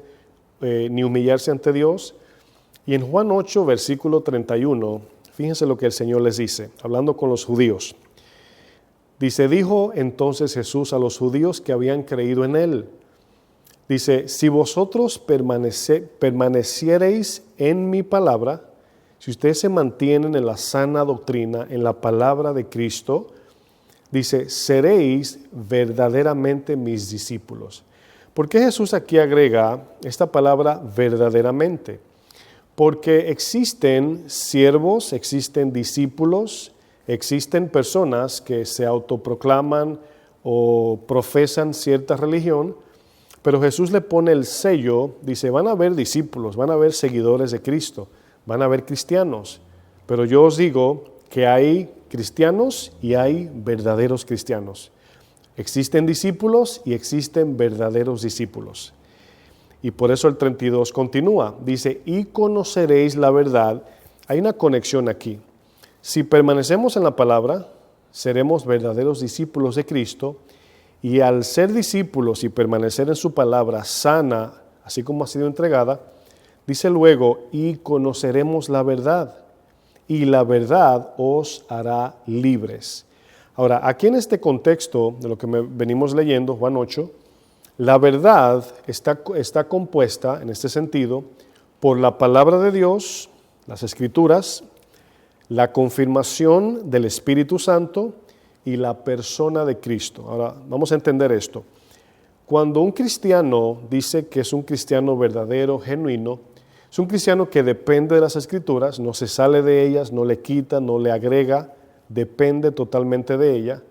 ni humillarse ante Dios. Y en Juan 8, versículo 31, fíjense lo que el Señor les dice, hablando con los judíos. Dice, dijo entonces Jesús a los judíos que habían creído en Él. Dice, si vosotros permaneciereis en mi palabra, si ustedes se mantienen en la sana doctrina, en la palabra de Cristo, dice, seréis verdaderamente mis discípulos. ¿Por qué Jesús aquí agrega esta palabra verdaderamente? Porque existen siervos, existen discípulos, existen personas que se autoproclaman o profesan cierta religión, pero Jesús le pone el sello, dice, van a haber discípulos, van a haber seguidores de Cristo, van a haber cristianos, pero yo os digo que hay cristianos y hay verdaderos cristianos. Existen discípulos y existen verdaderos discípulos. Y por eso el 32 continúa, dice, y conoceréis la verdad. Hay una conexión aquí. Si permanecemos en la palabra, seremos verdaderos discípulos de Cristo, y al ser discípulos y permanecer en su palabra sana, así como ha sido entregada, dice luego, y conoceremos la verdad, y la verdad os hará libres. Ahora, aquí en este contexto de lo que venimos leyendo, Juan 8, la verdad está compuesta, en este sentido, por la palabra de Dios, las Escrituras, la confirmación del Espíritu Santo y la persona de Cristo. Ahora, vamos a entender esto. Cuando un cristiano dice que es un cristiano verdadero, genuino, es un cristiano que depende de las Escrituras, no se sale de ellas, no le quita, no le agrega, depende totalmente de ella,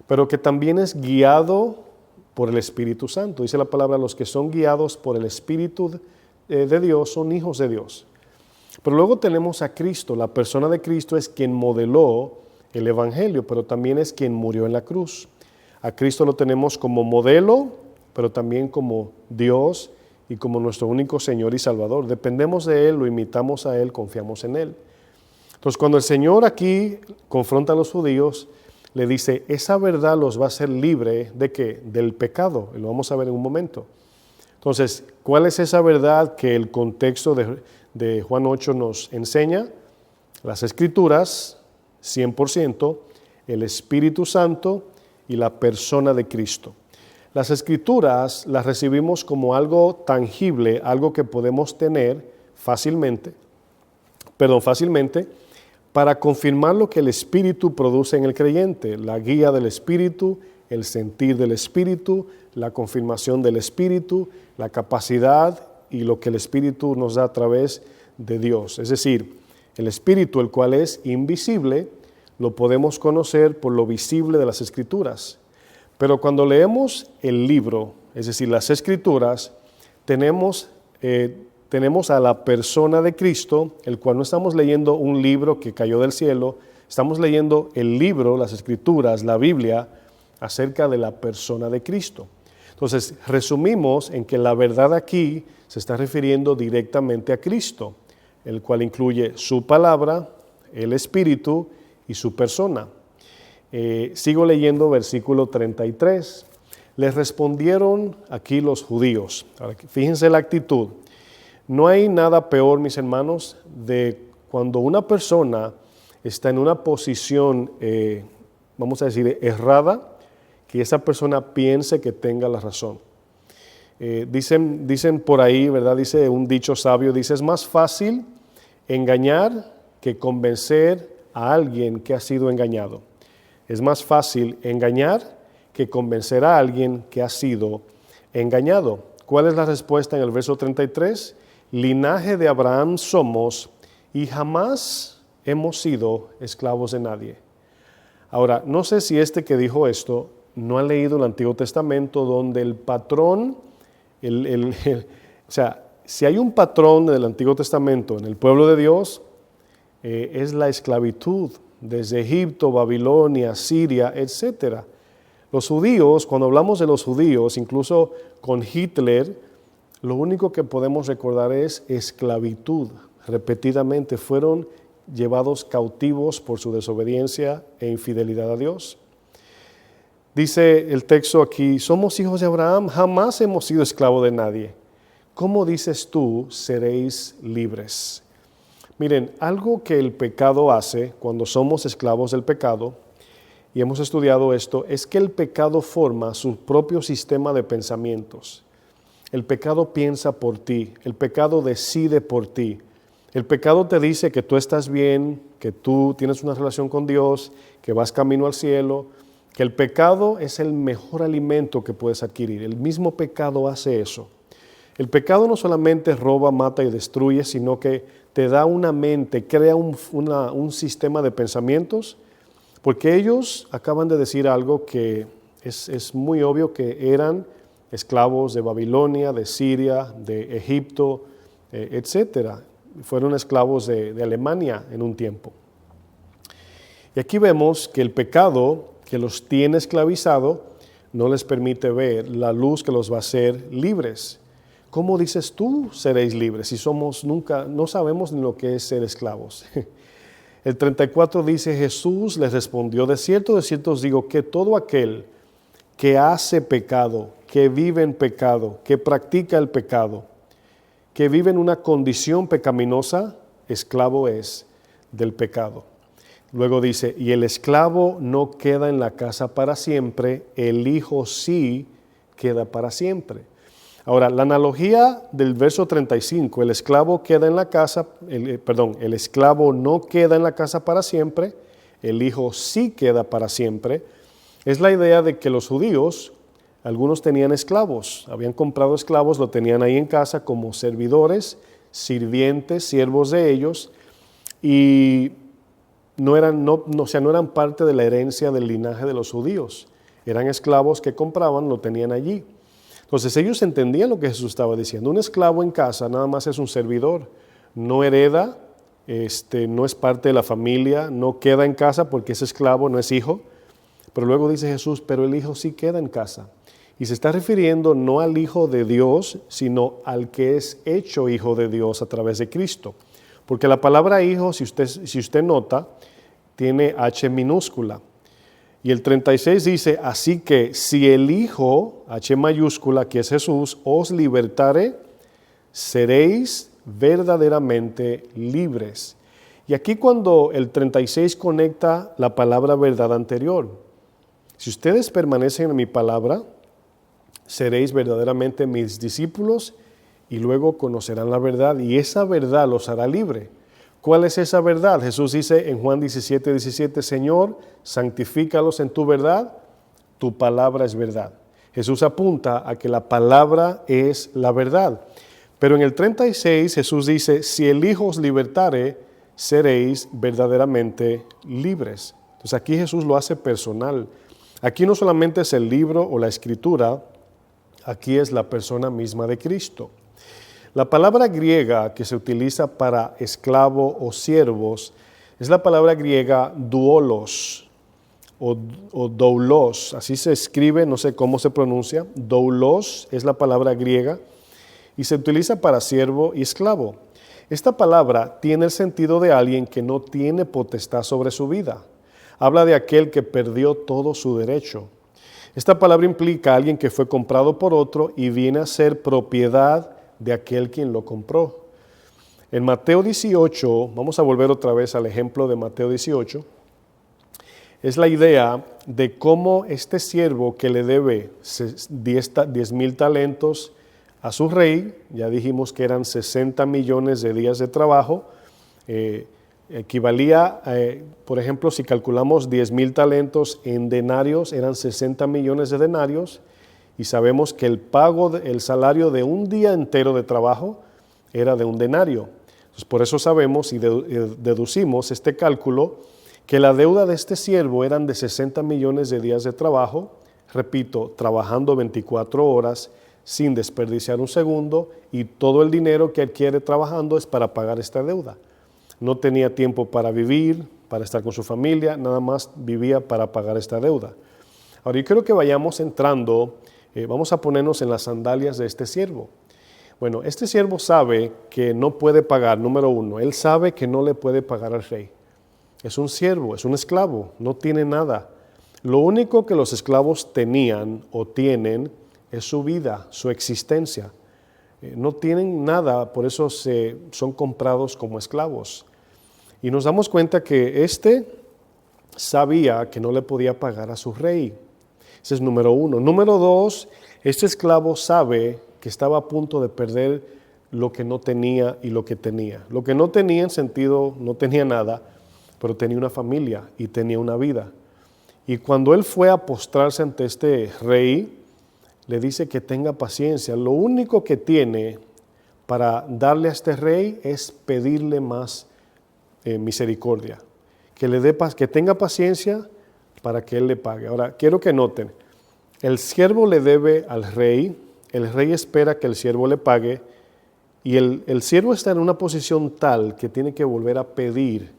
pero que también es guiado por el Espíritu Santo. Dice la palabra, los que son guiados por el Espíritu de Dios son hijos de Dios. Pero luego tenemos a Cristo. La persona de Cristo es quien modeló el Evangelio, pero también es quien murió en la cruz. A Cristo lo tenemos como modelo, pero también como Dios y como nuestro único Señor y Salvador. Dependemos de Él, lo imitamos a Él, confiamos en Él. Entonces, cuando el Señor aquí confronta a los judíos, le dice, esa verdad los va a hacer libre ¿de qué? Del pecado, y lo vamos a ver en un momento. Entonces, ¿cuál es esa verdad que el contexto de Juan 8 nos enseña? Las Escrituras, 100%, el Espíritu Santo y la persona de Cristo. Las Escrituras las recibimos como algo tangible, algo que podemos tener fácilmente, para confirmar lo que el Espíritu produce en el creyente, la guía del Espíritu, el sentir del Espíritu, la confirmación del Espíritu, la capacidad y lo que el Espíritu nos da a través de Dios. Es decir, el Espíritu, el cual es invisible, lo podemos conocer por lo visible de las Escrituras. Pero cuando leemos el libro, es decir, las Escrituras, tenemos a la persona de Cristo, el cual no estamos leyendo un libro que cayó del cielo, estamos leyendo el libro, las Escrituras, la Biblia, acerca de la persona de Cristo. Entonces, resumimos en que la verdad aquí se está refiriendo directamente a Cristo, el cual incluye su palabra, el Espíritu y su persona. Sigo leyendo versículo 33. Les respondieron aquí los judíos. Ahora, fíjense la actitud. No hay nada peor, mis hermanos, de cuando una persona está en una posición, vamos a decir, errada, que esa persona piense que tenga la razón. Dicen por ahí, ¿verdad? Dice un dicho sabio, dice, es más fácil engañar que convencer a alguien que ha sido engañado. Es más fácil engañar que convencer a alguien que ha sido engañado. ¿Cuál es la respuesta en el verso 33? Linaje de Abraham somos y jamás hemos sido esclavos de nadie. Ahora, no sé si que dijo esto no ha leído el Antiguo Testamento donde el patrón, o sea, si hay un patrón del Antiguo Testamento en el pueblo de Dios, es la esclavitud desde Egipto, Babilonia, Siria, etc. Los judíos, cuando hablamos de los judíos, incluso con Hitler, lo único que podemos recordar es esclavitud. Repetidamente fueron llevados cautivos por su desobediencia e infidelidad a Dios. Dice el texto aquí, somos hijos de Abraham, jamás hemos sido esclavos de nadie. ¿Cómo dices tú, seréis libres? Miren, algo que el pecado hace cuando somos esclavos del pecado, y hemos estudiado esto, es que el pecado forma su propio sistema de pensamientos. El pecado piensa por ti, el pecado decide por ti. El pecado te dice que tú estás bien, que tú tienes una relación con Dios, que vas camino al cielo, que el pecado es el mejor alimento que puedes adquirir. El mismo pecado hace eso. El pecado no solamente roba, mata y destruye, sino que te da una mente, crea un sistema de pensamientos, porque ellos acaban de decir algo que es muy obvio, que eran esclavos de Babilonia, de Siria, de Egipto, etc. Fueron esclavos de Alemania en un tiempo. Y aquí vemos que el pecado que los tiene esclavizado no les permite ver la luz que los va a hacer libres. ¿Cómo dices tú seréis libres si no sabemos ni lo que es ser esclavos? El 34 dice, Jesús les respondió, de cierto os digo que todo aquel que hace pecado, que vive en pecado, que practica el pecado, que vive en una condición pecaminosa, esclavo es del pecado. Luego dice, y el esclavo no queda en la casa para siempre, el hijo sí queda para siempre. Ahora, la analogía del verso 35, el esclavo queda en la casa, el esclavo no queda en la casa para siempre, el hijo sí queda para siempre, es la idea de que los judíos, algunos tenían esclavos, habían comprado esclavos, lo tenían ahí en casa como servidores, sirvientes, siervos de ellos, y no eran parte de la herencia del linaje de los judíos, eran esclavos que compraban, lo tenían allí. Entonces ellos entendían lo que Jesús estaba diciendo. Un esclavo en casa nada más es un servidor, no hereda, no es parte de la familia, no queda en casa porque es esclavo, no es hijo. Pero luego dice Jesús, pero el hijo sí queda en casa. Y se está refiriendo no al Hijo de Dios, sino al que es hecho Hijo de Dios a través de Cristo. Porque la palabra hijo, si usted nota, tiene H minúscula. Y el 36 dice, así que si el Hijo, H mayúscula, que es Jesús, os libertare, seréis verdaderamente libres. Y aquí cuando el 36 conecta la palabra verdad anterior, si ustedes permanecen en mi palabra, seréis verdaderamente mis discípulos y luego conocerán la verdad y esa verdad los hará libre. ¿Cuál es esa verdad? Jesús dice en Juan 17, Señor, santifícalos en tu verdad, tu palabra es verdad. Jesús apunta a que la palabra es la verdad. Pero en el 36 Jesús dice, si el Hijo os libertare, seréis verdaderamente libres. Entonces aquí Jesús lo hace personal. Aquí no solamente es el libro o la escritura, aquí es la persona misma de Cristo. La palabra griega que se utiliza para esclavo o siervos es la palabra griega doulos o doulos, así se escribe, no sé cómo se pronuncia. Doulos es la palabra griega y se utiliza para siervo y esclavo. Esta palabra tiene el sentido de alguien que no tiene potestad sobre su vida. Habla de aquel que perdió todo su derecho. Esta palabra implica a alguien que fue comprado por otro y viene a ser propiedad de aquel quien lo compró. En Mateo 18, vamos a volver otra vez al ejemplo de Mateo 18, es la idea de cómo este siervo que le debe 10,000 talentos a su rey, ya dijimos que eran 60 millones de días de trabajo, equivalía, por ejemplo, si calculamos 10,000 talentos en denarios, eran 60 millones de denarios, y sabemos que el salario de un día entero de trabajo era de un denario. Entonces, por eso sabemos y deducimos este cálculo, que la deuda de este siervo eran de 60 millones de días de trabajo, repito, trabajando 24 horas sin desperdiciar un segundo, y todo el dinero que adquiere trabajando es para pagar esta deuda. No tenía tiempo para vivir, para estar con su familia, nada más vivía para pagar esta deuda. Ahora yo creo que vayamos entrando, vamos a ponernos en las sandalias de este siervo. Bueno, este siervo sabe que no puede pagar, número uno, él sabe que no le puede pagar al rey. Es un siervo, es un esclavo, no tiene nada. Lo único que los esclavos tenían o tienen es su vida, su existencia. No tienen nada, por eso son comprados como esclavos. Y nos damos cuenta que este sabía que no le podía pagar a su rey. Ese es número uno. Número dos, este esclavo sabe que estaba a punto de perder lo que no tenía y lo que tenía. Lo que no tenía en sentido, no tenía nada, pero tenía una familia y tenía una vida. Y cuando él fue a postrarse ante este rey, le dice que tenga paciencia. Lo único que tiene para darle a este rey es pedirle más misericordia. Que tenga paciencia para que él le pague. Ahora, quiero que noten, el siervo le debe al rey, el rey espera que el siervo le pague, y el siervo está en una posición tal que tiene que volver a pedir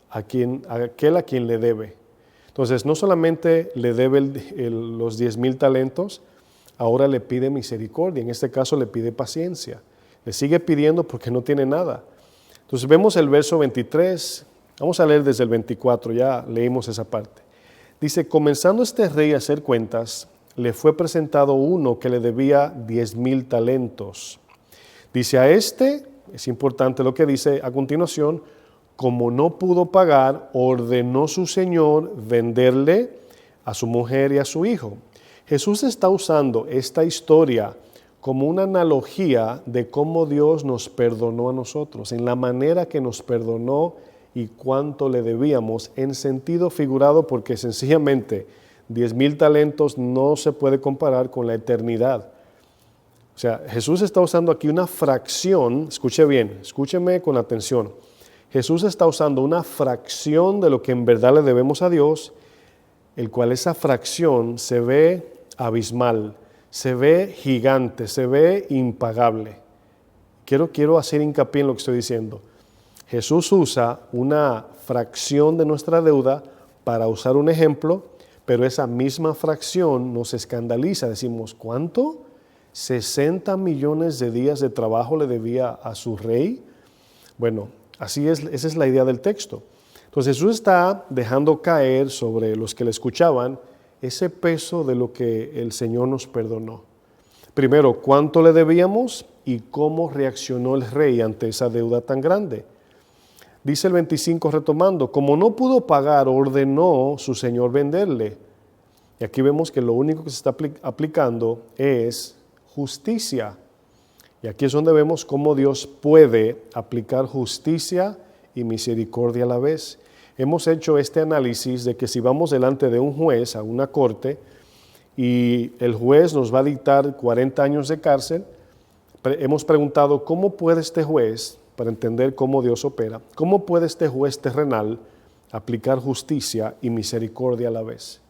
a aquel a quien le debe. Entonces, no solamente le debe los 10,000 talentos, ahora le pide misericordia, en este caso le pide paciencia. Le sigue pidiendo porque no tiene nada. Entonces vemos el verso 23, vamos a leer desde el 24, ya leímos esa parte. Dice, comenzando este rey a hacer cuentas, le fue presentado uno que le debía 10,000 talentos. Dice a este, es importante lo que dice a continuación, como no pudo pagar, ordenó su señor venderle a su mujer y a su hijo. Jesús está usando esta historia como una analogía de cómo Dios nos perdonó a nosotros, en la manera que nos perdonó y cuánto le debíamos, en sentido figurado, porque sencillamente 10,000 talentos no se puede comparar con la eternidad. O sea, Jesús está usando aquí una fracción, escuche bien, escúcheme con atención. Jesús está usando una fracción de lo que en verdad le debemos a Dios, el cual esa fracción se ve abismal, se ve gigante, se ve impagable. Quiero hacer hincapié en lo que estoy diciendo. Jesús usa una fracción de nuestra deuda para usar un ejemplo, pero esa misma fracción nos escandaliza. Decimos, ¿cuánto? 60 millones de días de trabajo le debía a su rey. Bueno, así es, esa es la idea del texto. Entonces Jesús está dejando caer sobre los que le escuchaban ese peso de lo que el Señor nos perdonó. Primero, ¿cuánto le debíamos y cómo reaccionó el rey ante esa deuda tan grande? Dice el 25 retomando, como no pudo pagar, ordenó su señor venderle. Y aquí vemos que lo único que se está aplicando es justicia. Y aquí es donde vemos cómo Dios puede aplicar justicia y misericordia a la vez. Hemos hecho este análisis de que si vamos delante de un juez a una corte y el juez nos va a dictar 40 años de cárcel, hemos preguntado cómo puede este juez, para entender cómo Dios opera, cómo puede este juez terrenal aplicar justicia y misericordia a la vez.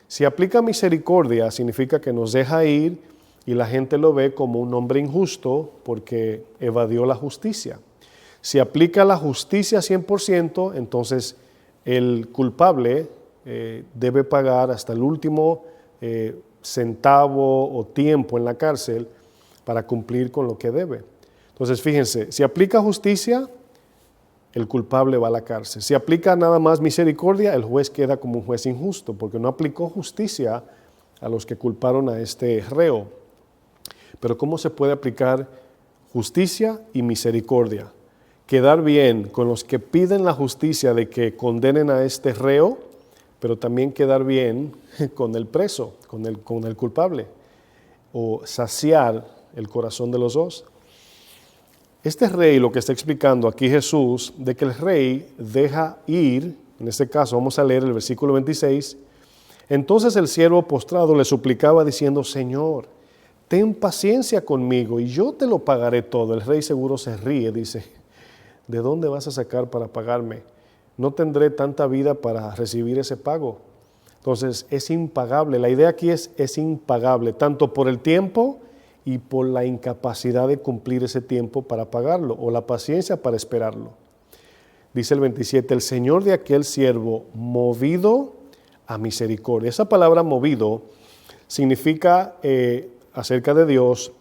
Si aplica misericordia, significa que nos deja ir y la gente lo ve como un hombre injusto porque evadió la justicia. Si aplica la justicia 100%, entonces el culpable debe pagar hasta el último centavo o tiempo en la cárcel para cumplir con lo que debe. Entonces, fíjense, si aplica justicia, el culpable va a la cárcel. Si aplica nada más misericordia, el juez queda como un juez injusto, porque no aplicó justicia a los que culparon a este reo. Pero ¿cómo se puede aplicar justicia y misericordia? Quedar bien con los que piden la justicia de que condenen a este reo, pero también quedar bien con el preso, con el culpable, o saciar el corazón de los dos. Este rey, lo que está explicando aquí Jesús, de que el rey deja ir, en este caso vamos a leer el versículo 26, entonces el siervo postrado le suplicaba diciendo, Señor, ten paciencia conmigo y yo te lo pagaré todo. El rey seguro se ríe, dice, ¿de dónde vas a sacar para pagarme? No tendré tanta vida para recibir ese pago. Entonces es impagable, la idea aquí es impagable, tanto por el tiempo y por la incapacidad de cumplir ese tiempo para pagarlo, o la paciencia para esperarlo. Dice el 27, el Señor de aquel siervo, movido a misericordia. Esa palabra movido significa acerca de Dios,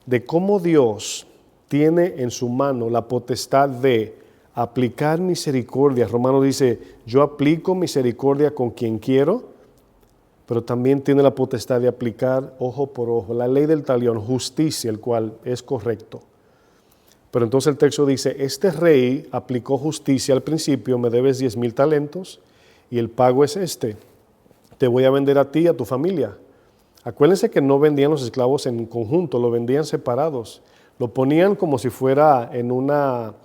de cómo Dios tiene en su mano la potestad de aplicar misericordia. Romano dice, yo aplico misericordia con quien quiero, pero también tiene la potestad de aplicar ojo por ojo, la ley del talión, justicia, el cual es correcto. Pero entonces el texto dice, este rey aplicó justicia al principio, me debes 10,000 talentos y el pago es este, te voy a vender a ti y a tu familia. Acuérdense que no vendían los esclavos en conjunto, lo vendían separados, lo ponían como si fuera en una,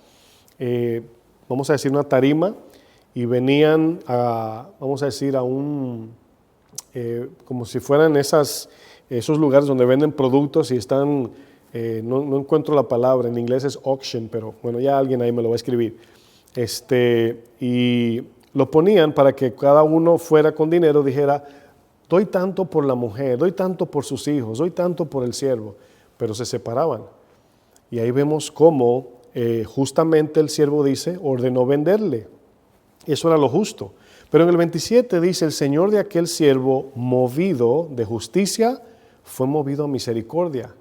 vamos a decir, una tarima y venían a, vamos a decir, a un... como si fueran esos lugares donde venden productos y están, no encuentro la palabra, en inglés es auction, pero bueno, ya alguien ahí me lo va a escribir. Y lo ponían para que cada uno fuera con dinero, dijera, doy tanto por la mujer, doy tanto por sus hijos, doy tanto por el siervo, pero se separaban. Y ahí vemos cómo justamente el siervo dice, ordenó venderle. Eso era lo justo. Pero en el 27 dice, el Señor de aquel siervo, movido de justicia, fue movido a misericordia.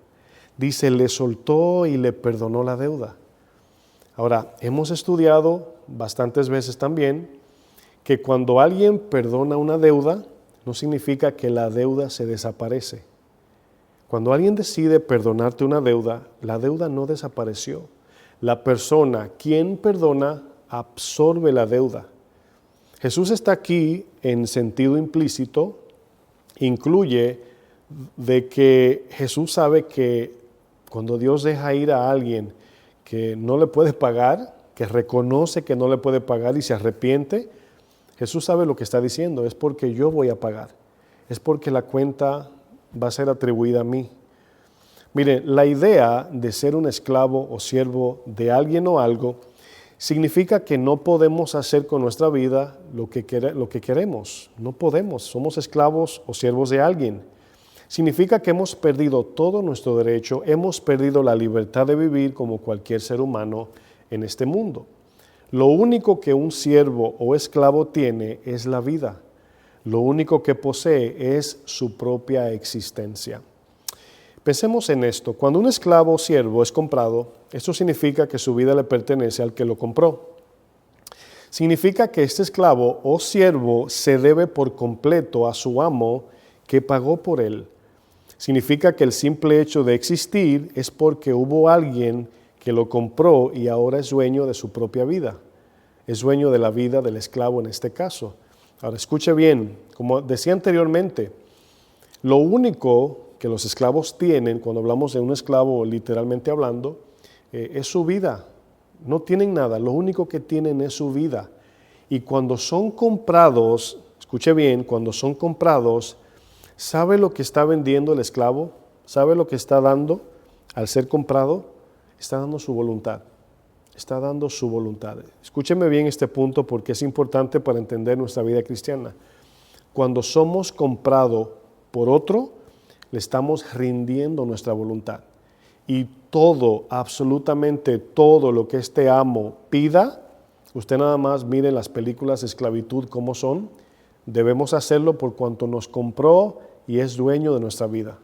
Dice, le soltó y le perdonó la deuda. Ahora, hemos estudiado bastantes veces también que cuando alguien perdona una deuda, no significa que la deuda se desaparece. Cuando alguien decide perdonarte una deuda, la deuda no desapareció. La persona, quien perdona, absorbe la deuda. Jesús está aquí en sentido implícito, incluye de que Jesús sabe que cuando Dios deja ir a alguien que no le puede pagar, que reconoce que no le puede pagar y se arrepiente, Jesús sabe lo que está diciendo, es porque yo voy a pagar, es porque la cuenta va a ser atribuida a mí. Mire, la idea de ser un esclavo o siervo de alguien o algo significa que no podemos hacer con nuestra vida lo que queremos. No podemos, somos esclavos o siervos de alguien. Significa que hemos perdido todo nuestro derecho, hemos perdido la libertad de vivir como cualquier ser humano en este mundo. Lo único que un siervo o esclavo tiene es la vida. Lo único que posee es su propia existencia. Pensemos en esto, cuando un esclavo o siervo es comprado, esto significa que su vida le pertenece al que lo compró. Significa que este esclavo o siervo se debe por completo a su amo que pagó por él. Significa que el simple hecho de existir es porque hubo alguien que lo compró y ahora es dueño de su propia vida. Es dueño de la vida del esclavo en este caso. Ahora escuche bien, como decía anteriormente, lo único que los esclavos tienen, cuando hablamos de un esclavo literalmente hablando, es su vida. No tienen nada, lo único que tienen es su vida. Y cuando son comprados, escuche bien, cuando son comprados, ¿sabe lo que está vendiendo el esclavo? ¿Sabe lo que está dando al ser comprado? Está dando su voluntad. Está dando su voluntad. Escúcheme bien este punto porque es importante para entender nuestra vida cristiana. cuando somos comprados por otro, le estamos rindiendo nuestra voluntad. Y todo, absolutamente todo lo que este amo pida, usted nada más mire las películas de esclavitud cómo son, debemos hacerlo por cuanto nos compró y es dueño de nuestra vida.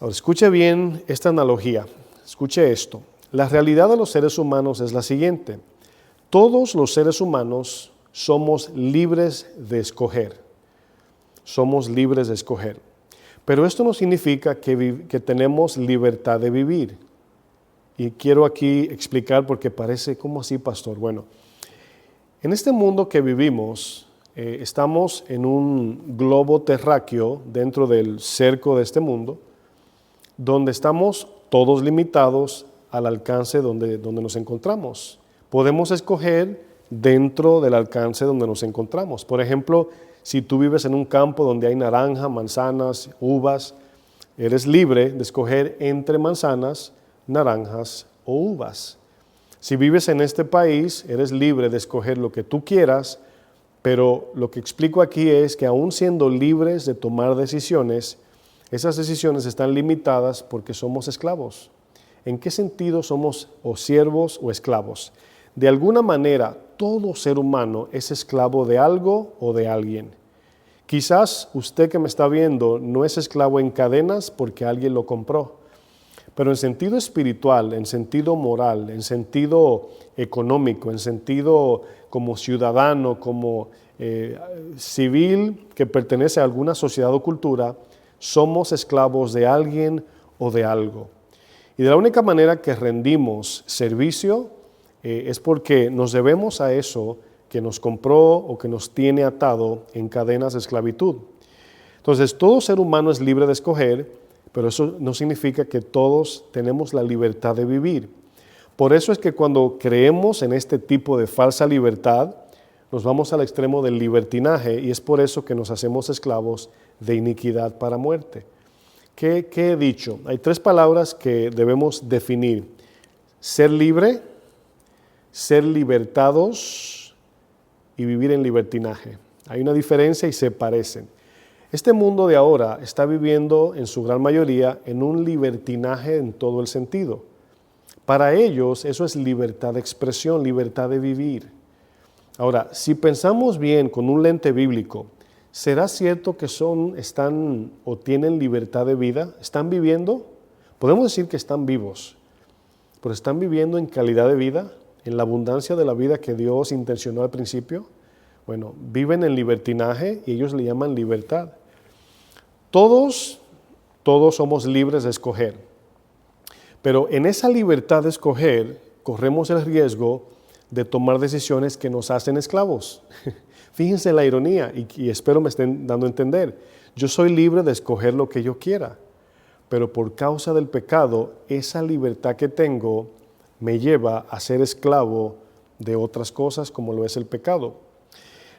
Ahora, escuche bien esta analogía, escuche esto. La realidad de los seres humanos es la siguiente. Todos los seres humanos somos libres de escoger. Somos libres de escoger. Pero esto no significa que tenemos libertad de vivir. Y quiero aquí explicar porque parece, ¿cómo así, pastor? Bueno, en este mundo que vivimos, estamos en un globo terráqueo dentro del cerco de este mundo, donde estamos todos limitados al alcance donde nos encontramos. Podemos escoger dentro del alcance donde nos encontramos. Por ejemplo, si tú vives en un campo donde hay naranja, manzanas, uvas, eres libre de escoger entre manzanas, naranjas o uvas. Si vives en este país, eres libre de escoger lo que tú quieras, pero lo que explico aquí es que aún siendo libres de tomar decisiones, esas decisiones están limitadas porque somos esclavos. ¿En qué sentido somos o siervos o esclavos? De alguna manera, todo ser humano es esclavo de algo o de alguien. Quizás usted que me está viendo no es esclavo en cadenas porque alguien lo compró, pero en sentido espiritual, en sentido moral, en sentido económico, en sentido como ciudadano, como civil que pertenece a alguna sociedad o cultura, somos esclavos de alguien o de algo. Y de la única manera que rendimos servicio es porque nos debemos a eso que nos compró o que nos tiene atado en cadenas de esclavitud. Entonces, todo ser humano es libre de escoger, pero eso no significa que todos tenemos la libertad de vivir. Por eso es que cuando creemos en este tipo de falsa libertad, nos vamos al extremo del libertinaje y es por eso que nos hacemos esclavos de iniquidad para muerte. ¿Qué he dicho? Hay tres palabras que debemos definir: ser libre, ser libertados y vivir en libertinaje. Hay una diferencia y se parecen. Este mundo de ahora está viviendo en su gran mayoría en un libertinaje en todo el sentido. Para ellos eso es libertad de expresión, libertad de vivir. Ahora, si pensamos bien con un lente bíblico, ¿será cierto que están o tienen libertad de vida? ¿Están viviendo? Podemos decir que están vivos, pero ¿están viviendo en calidad de vida? ¿En la abundancia de la vida que Dios intencionó al principio? Bueno, viven en libertinaje y ellos le llaman libertad. Todos somos libres de escoger, pero en esa libertad de escoger corremos el riesgo de tomar decisiones que nos hacen esclavos. Fíjense la ironía y espero me estén dando a entender. Yo soy libre de escoger lo que yo quiera, pero por causa del pecado, esa libertad que tengo me lleva a ser esclavo de otras cosas como lo es el pecado.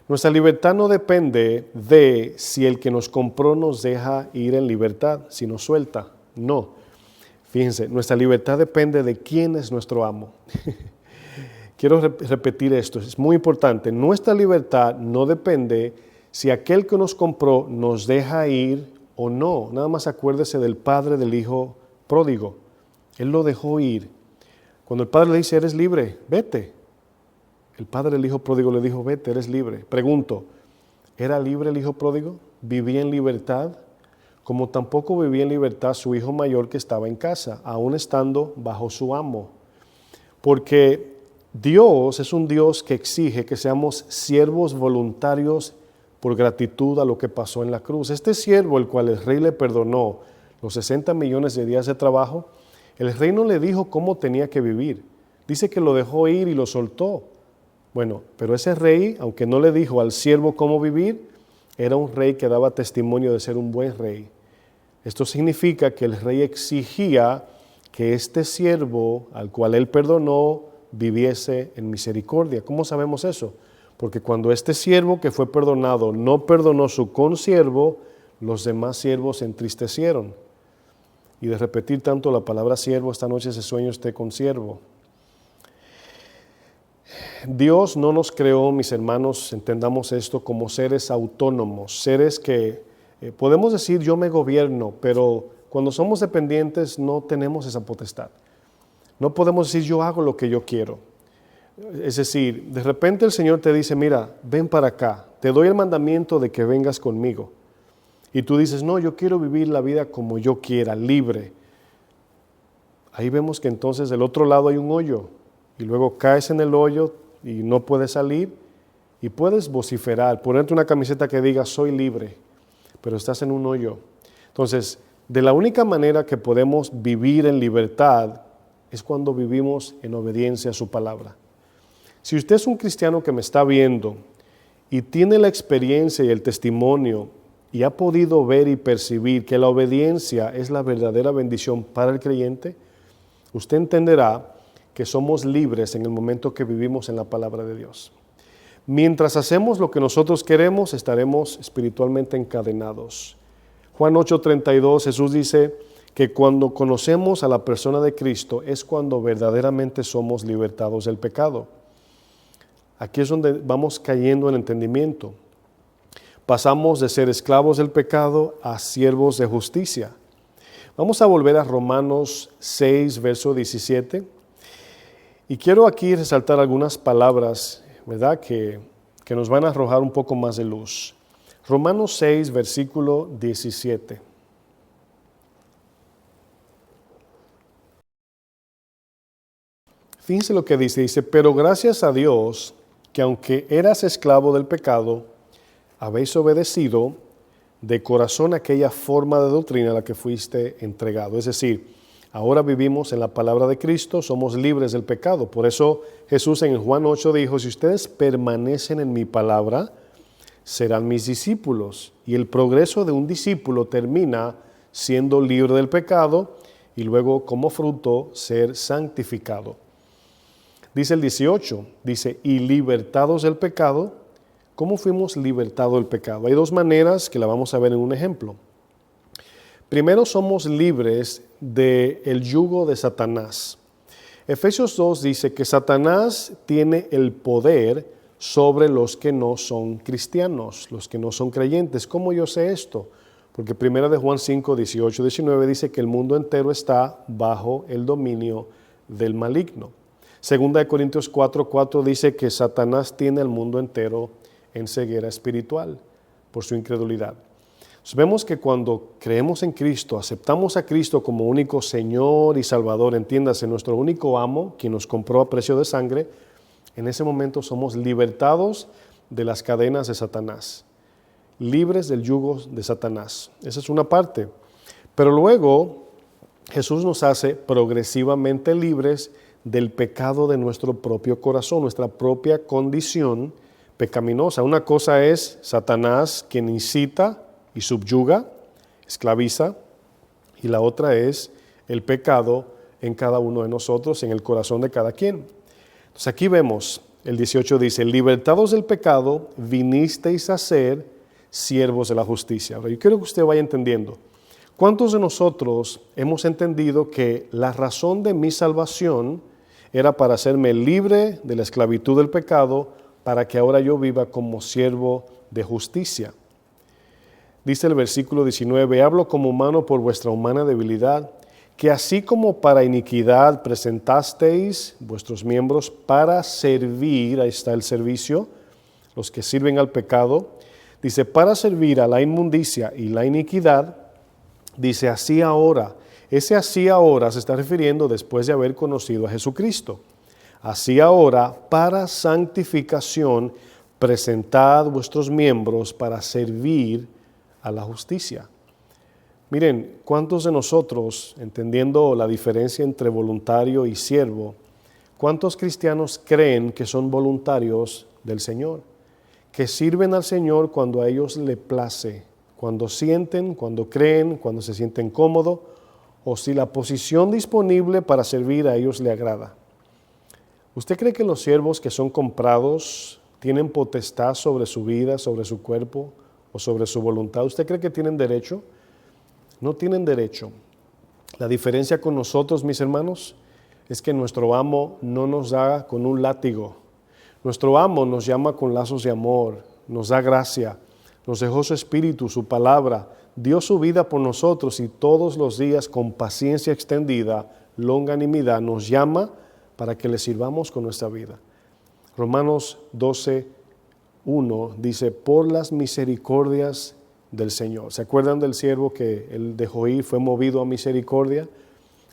Nuestra libertad no depende de si el que nos compró nos deja ir en libertad, si nos suelta. No. Fíjense, nuestra libertad depende de quién es nuestro amo. Quiero repetir esto, es muy importante. Nuestra libertad no depende si aquel que nos compró nos deja ir o no. Nada más acuérdese del padre del hijo pródigo. Él lo dejó ir. Cuando el padre le dice, eres libre, vete. El padre del hijo pródigo le dijo, vete, eres libre. Pregunto, ¿era libre el hijo pródigo? ¿Vivía en libertad? Como tampoco vivía en libertad su hijo mayor que estaba en casa, aún estando bajo su amo. Porque Dios es un Dios que exige que seamos siervos voluntarios por gratitud a lo que pasó en la cruz. Este siervo, el cual el rey le perdonó los 60 millones de días de trabajo, el rey no le dijo cómo tenía que vivir. Dice que lo dejó ir y lo soltó. Bueno, pero ese rey, aunque no le dijo al siervo cómo vivir, era un rey que daba testimonio de ser un buen rey. Esto significa que el rey exigía que este siervo, al cual él perdonó, viviese en misericordia. ¿Cómo sabemos eso? Porque cuando este siervo que fue perdonado no perdonó su consiervo, los demás siervos se entristecieron. Y de repetir tanto la palabra siervo, esta noche se sueña usted con siervo. Dios no nos creó, mis hermanos, entendamos esto, como seres autónomos, seres que podemos decir yo me gobierno, pero cuando somos dependientes no tenemos esa potestad. No podemos decir yo hago lo que yo quiero. Es decir, de repente el Señor te dice, mira, ven para acá, te doy el mandamiento de que vengas conmigo. Y tú dices, no, yo quiero vivir la vida como yo quiera, libre. Ahí vemos que entonces del otro lado hay un hoyo. Y luego caes en el hoyo y no puedes salir. Y puedes vociferar, ponerte una camiseta que diga, soy libre, pero estás en un hoyo. Entonces, de la única manera que podemos vivir en libertad es cuando vivimos en obediencia a su palabra. Si usted es un cristiano que me está viendo y tiene la experiencia y el testimonio y ha podido ver y percibir que la obediencia es la verdadera bendición para el creyente, usted entenderá que somos libres en el momento que vivimos en la palabra de Dios. Mientras hacemos lo que nosotros queremos, estaremos espiritualmente encadenados. Juan 8:32, Jesús dice que cuando conocemos a la persona de Cristo es cuando verdaderamente somos libertados del pecado. Aquí es donde vamos cayendo en entendimiento. Pasamos de ser esclavos del pecado a siervos de justicia. Vamos a volver a Romanos 6, verso 17. Y quiero aquí resaltar algunas palabras, ¿verdad?, que nos van a arrojar un poco más de luz. Romanos 6, versículo 17. Fíjense lo que dice, pero gracias a Dios que aunque eras esclavo del pecado, habéis obedecido de corazón aquella forma de doctrina a la que fuiste entregado. Es decir, ahora vivimos en la palabra de Cristo, somos libres del pecado. Por eso Jesús en Juan 8 dijo, si ustedes permanecen en mi palabra, serán mis discípulos. Y el progreso de un discípulo termina siendo libre del pecado y luego como fruto ser santificado. Dice el 18, dice, y libertados del pecado. ¿Cómo fuimos libertados del pecado? Hay dos maneras que la vamos a ver en un ejemplo. Primero, somos libres del yugo de Satanás. Efesios 2 dice que Satanás tiene el poder sobre los que no son cristianos, los que no son creyentes. ¿Cómo yo sé esto? Porque 1 de Juan 5, 18, 19 dice que el mundo entero está bajo el dominio del maligno. 2 de Corintios 4, 4 dice que Satanás tiene el mundo entero en ceguera espiritual por su incredulidad. Entonces vemos que cuando creemos en Cristo, aceptamos a Cristo como único Señor y Salvador, entiéndase, nuestro único amo, quien nos compró a precio de sangre, en ese momento somos libertados de las cadenas de Satanás, libres del yugo de Satanás. Esa es una parte. Pero luego Jesús nos hace progresivamente libres del pecado de nuestro propio corazón, nuestra propia condición pecaminosa. Una cosa es Satanás quien incita y subyuga, esclaviza, y la otra es el pecado en cada uno de nosotros, en el corazón de cada quien. Entonces aquí vemos, el 18 dice, libertados del pecado, vinisteis a ser siervos de la justicia. Ahora yo quiero que usted vaya entendiendo, ¿cuántos de nosotros hemos entendido que la razón de mi salvación era para hacerme libre de la esclavitud del pecado, para que ahora yo viva como siervo de justicia? Dice el versículo 19, hablo como humano por vuestra humana debilidad, que así como para iniquidad presentasteis vuestros miembros para servir, ahí está el servicio, los que sirven al pecado, dice, para servir a la inmundicia y la iniquidad, dice, así ahora. Ese así ahora se está refiriendo después de haber conocido a Jesucristo. Así ahora, para santificación, presentad vuestros miembros para servir a la justicia. Miren, ¿cuántos de nosotros, entendiendo la diferencia entre voluntario y siervo, cuántos cristianos creen que son voluntarios del Señor? Que sirven al Señor cuando a ellos le place, cuando sienten, cuando creen, cuando se sienten cómodos, o si la posición disponible para servir a ellos le agrada. ¿Usted cree que los siervos que son comprados tienen potestad sobre su vida, sobre su cuerpo o sobre su voluntad? ¿Usted cree que tienen derecho? No tienen derecho. La diferencia con nosotros, mis hermanos, es que nuestro amo no nos da con un látigo, Nuestro amo nos llama con lazos de amor, nos da gracia, nos dejó su espíritu, su palabra, dio su vida por nosotros y todos los días con paciencia extendida, longanimidad, nos llama para que le sirvamos con nuestra vida. Romanos 12:1 dice, por las misericordias del Señor. ¿Se acuerdan del siervo que él dejó ir, fue movido a misericordia?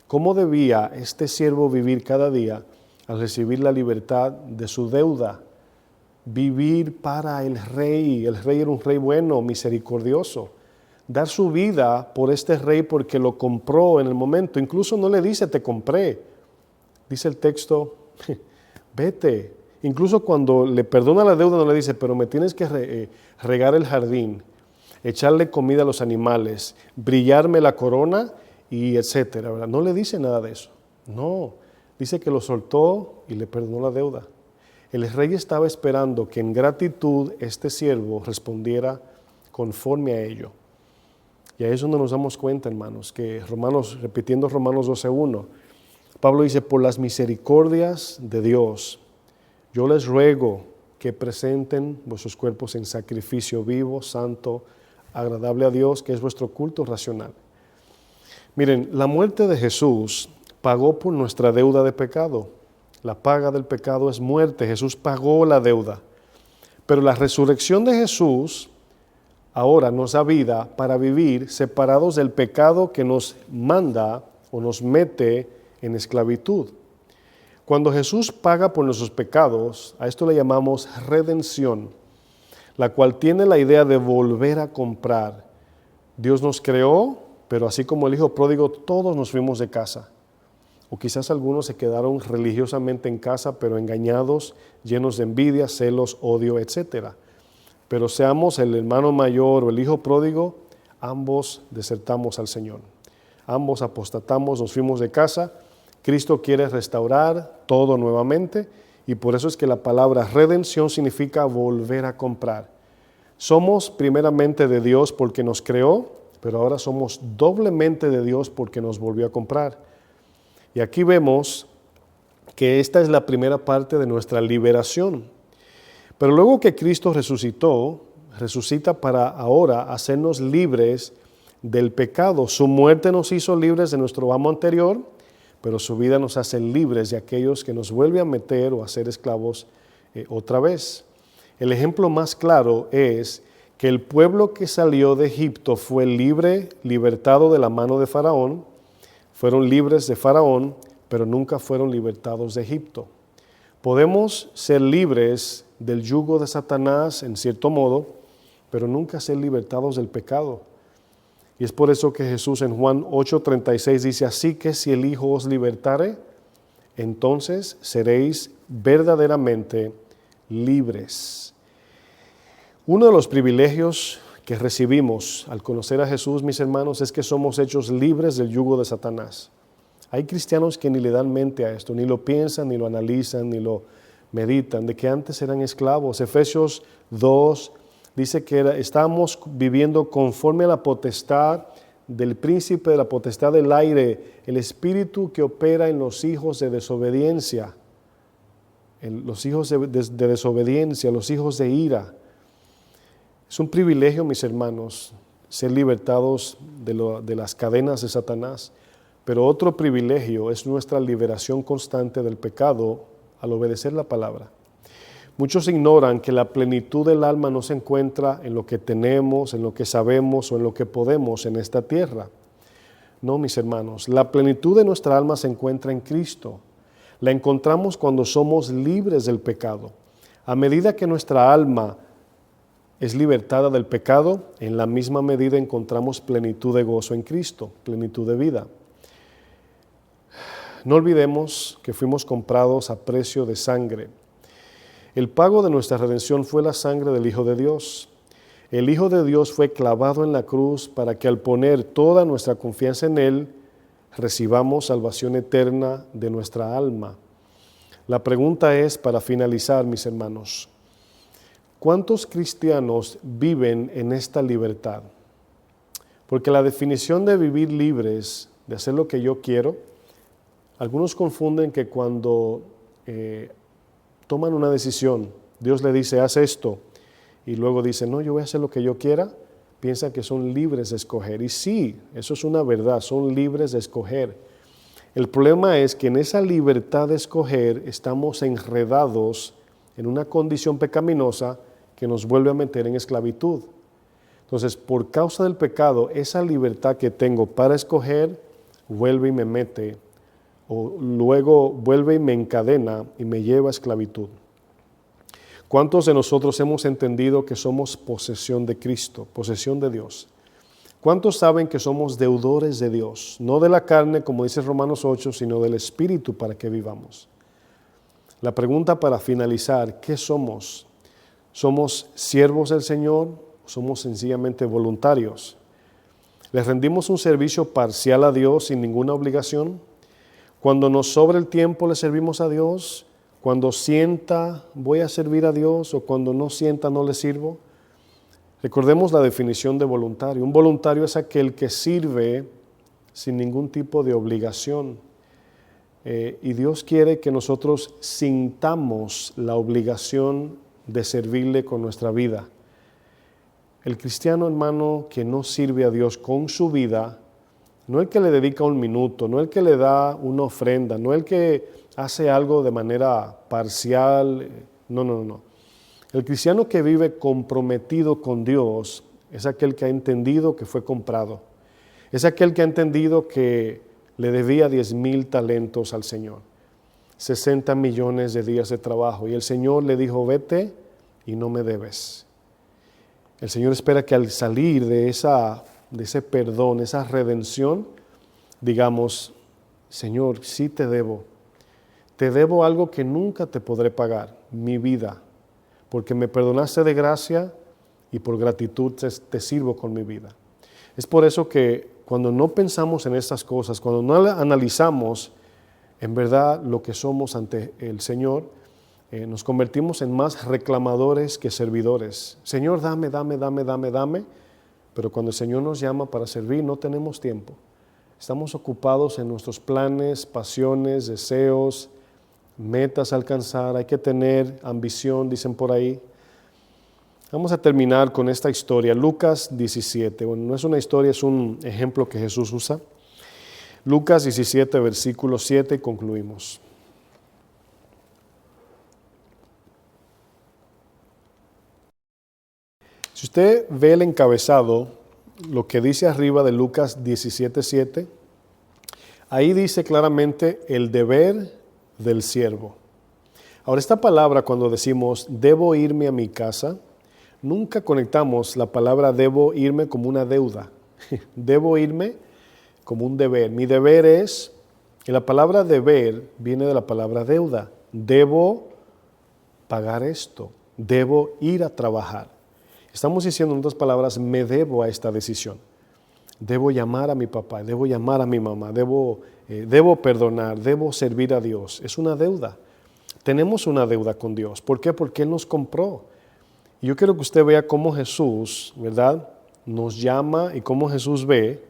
¿Cómo debía este siervo vivir cada día al recibir la libertad de su deuda? Vivir para el rey. El rey era un rey bueno, misericordioso. Dar su vida por este rey porque lo compró en el momento. Incluso no le dice, te compré. Dice el texto, vete. Incluso cuando le perdona la deuda no le dice, pero me tienes que regar el jardín, echarle comida a los animales, brillarme la corona y etcétera, ¿verdad? No le dice nada de eso. No, dice que lo soltó y le perdonó la deuda. El rey estaba esperando que en gratitud este siervo respondiera conforme a ello. Y ahí es donde nos damos cuenta, hermanos, que repitiendo Romanos 12:1, Pablo dice, por las misericordias de Dios, yo les ruego que presenten vuestros cuerpos en sacrificio vivo, santo, agradable a Dios, que es vuestro culto racional. Miren, la muerte de Jesús pagó por nuestra deuda de pecado. La paga del pecado es muerte. Jesús pagó la deuda. Pero la resurrección de Jesús ahora nos da vida para vivir separados del pecado que nos manda o nos mete en esclavitud. Cuando Jesús paga por nuestros pecados, a esto le llamamos redención, la cual tiene la idea de volver a comprar. Dios nos creó, pero así como el hijo pródigo, todos nos fuimos de casa. O quizás algunos se quedaron religiosamente en casa, pero engañados, llenos de envidia, celos, odio, etc. Pero seamos el hermano mayor o el hijo pródigo, ambos desertamos al Señor. Ambos apostatamos, nos fuimos de casa. Cristo quiere restaurar todo nuevamente y por eso es que la palabra redención significa volver a comprar. Somos primeramente de Dios porque nos creó, pero ahora somos doblemente de Dios porque nos volvió a comprar. Y aquí vemos que esta es la primera parte de nuestra liberación. Pero luego que Cristo resucita para ahora hacernos libres del pecado. Su muerte nos hizo libres de nuestro amo anterior, pero su vida nos hace libres de aquellos que nos vuelve a meter o a ser esclavos otra vez. El ejemplo más claro es que el pueblo que salió de Egipto fue libertado de la mano de Faraón, fueron libres de Faraón, pero nunca fueron libertados de Egipto. Podemos ser libres del yugo de Satanás en cierto modo, pero nunca ser libertados del pecado. Y es por eso que Jesús en Juan 8:36 dice, así que si el Hijo os libertare, entonces seréis verdaderamente libres. Uno de los privilegios que recibimos al conocer a Jesús, mis hermanos, es que somos hechos libres del yugo de Satanás. Hay cristianos que ni le dan mente a esto, ni lo piensan, ni lo analizan, ni lo meditan, de que antes eran esclavos. Efesios 2 dice que estábamos viviendo conforme a la potestad del príncipe de la potestad del aire, el espíritu que opera en los hijos de desobediencia, en los hijos de desobediencia, los hijos de ira. Es un privilegio, mis hermanos, ser libertados de las cadenas de Satanás, pero otro privilegio es nuestra liberación constante del pecado al obedecer la palabra. Muchos ignoran que la plenitud del alma no se encuentra en lo que tenemos, en lo que sabemos o en lo que podemos en esta tierra. No, mis hermanos, la plenitud de nuestra alma se encuentra en Cristo. La encontramos cuando somos libres del pecado. A medida que nuestra alma es libertada del pecado, en la misma medida encontramos plenitud de gozo en Cristo, plenitud de vida. No olvidemos que fuimos comprados a precio de sangre. El pago de nuestra redención fue la sangre del Hijo de Dios. El Hijo de Dios fue clavado en la cruz para que al poner toda nuestra confianza en Él, recibamos salvación eterna de nuestra alma. La pregunta es, para finalizar, mis hermanos, ¿cuántos cristianos viven en esta libertad? Porque la definición de vivir libres, de hacer lo que yo quiero, algunos confunden que cuando toman una decisión. Dios le dice, haz esto, y luego dice, no, yo voy a hacer lo que yo quiera, piensan que son libres de escoger. Y sí, eso es una verdad, son libres de escoger. El problema es que en esa libertad de escoger estamos enredados en una condición pecaminosa que nos vuelve a meter en esclavitud. Entonces, por causa del pecado, esa libertad que tengo para escoger vuelve y me mete, o luego vuelve y me encadena y me lleva a esclavitud. ¿Cuántos de nosotros hemos entendido que somos posesión de Cristo, posesión de Dios? ¿Cuántos saben que somos deudores de Dios? No de la carne, como dice Romanos 8, sino del Espíritu para que vivamos. La pregunta para finalizar, ¿qué somos? ¿Somos siervos del Señor o somos sencillamente voluntarios? ¿Le rendimos un servicio parcial a Dios sin ninguna obligación? Cuando nos sobra el tiempo, ¿le servimos a Dios? Cuando sienta, voy a servir a Dios, o cuando no sienta, no le sirvo. Recordemos la definición de voluntario. Un voluntario es aquel que sirve sin ningún tipo de obligación. Y Dios quiere que nosotros sintamos la obligación de servirle con nuestra vida. El cristiano, hermano, que no sirve a Dios con su vida, no el que le dedica un minuto, no el que le da una ofrenda, no el que hace algo de manera parcial, no. El cristiano que vive comprometido con Dios es aquel que ha entendido que fue comprado. Es aquel que ha entendido que le debía 10,000 talentos al Señor, 60 millones de días de trabajo. Y el Señor le dijo, vete y no me debes. El Señor espera que al salir de ese perdón, esa redención, digamos, Señor, sí te debo. Te debo algo que nunca te podré pagar, mi vida, porque me perdonaste de gracia y por gratitud te sirvo con mi vida. Es por eso que cuando no pensamos en estas cosas, cuando no analizamos en verdad lo que somos ante el Señor, nos convertimos en más reclamadores que servidores. Señor, dame, pero cuando el Señor nos llama para servir no tenemos tiempo. Estamos ocupados en nuestros planes, pasiones, deseos, metas a alcanzar, hay que tener ambición, dicen por ahí. Vamos a terminar con esta historia, Lucas 17. Bueno, no es una historia, es un ejemplo que Jesús usa. Lucas 17, versículo 7, y concluimos. Si usted ve el encabezado, lo que dice arriba de Lucas 17, 7, ahí dice claramente el deber del siervo. Ahora, esta palabra, cuando decimos debo irme a mi casa, nunca conectamos la palabra debo irme como una deuda. Debo irme como un deber. Mi deber es, y la palabra deber viene de la palabra deuda. Debo pagar esto, debo ir a trabajar. Estamos diciendo en otras palabras, me debo a esta decisión. Debo llamar a mi papá, debo llamar a mi mamá, debo perdonar, debo servir a Dios. Es una deuda. Tenemos una deuda con Dios. ¿Por qué? Porque Él nos compró. Y yo quiero que usted vea cómo Jesús, ¿verdad?, nos llama y cómo Jesús ve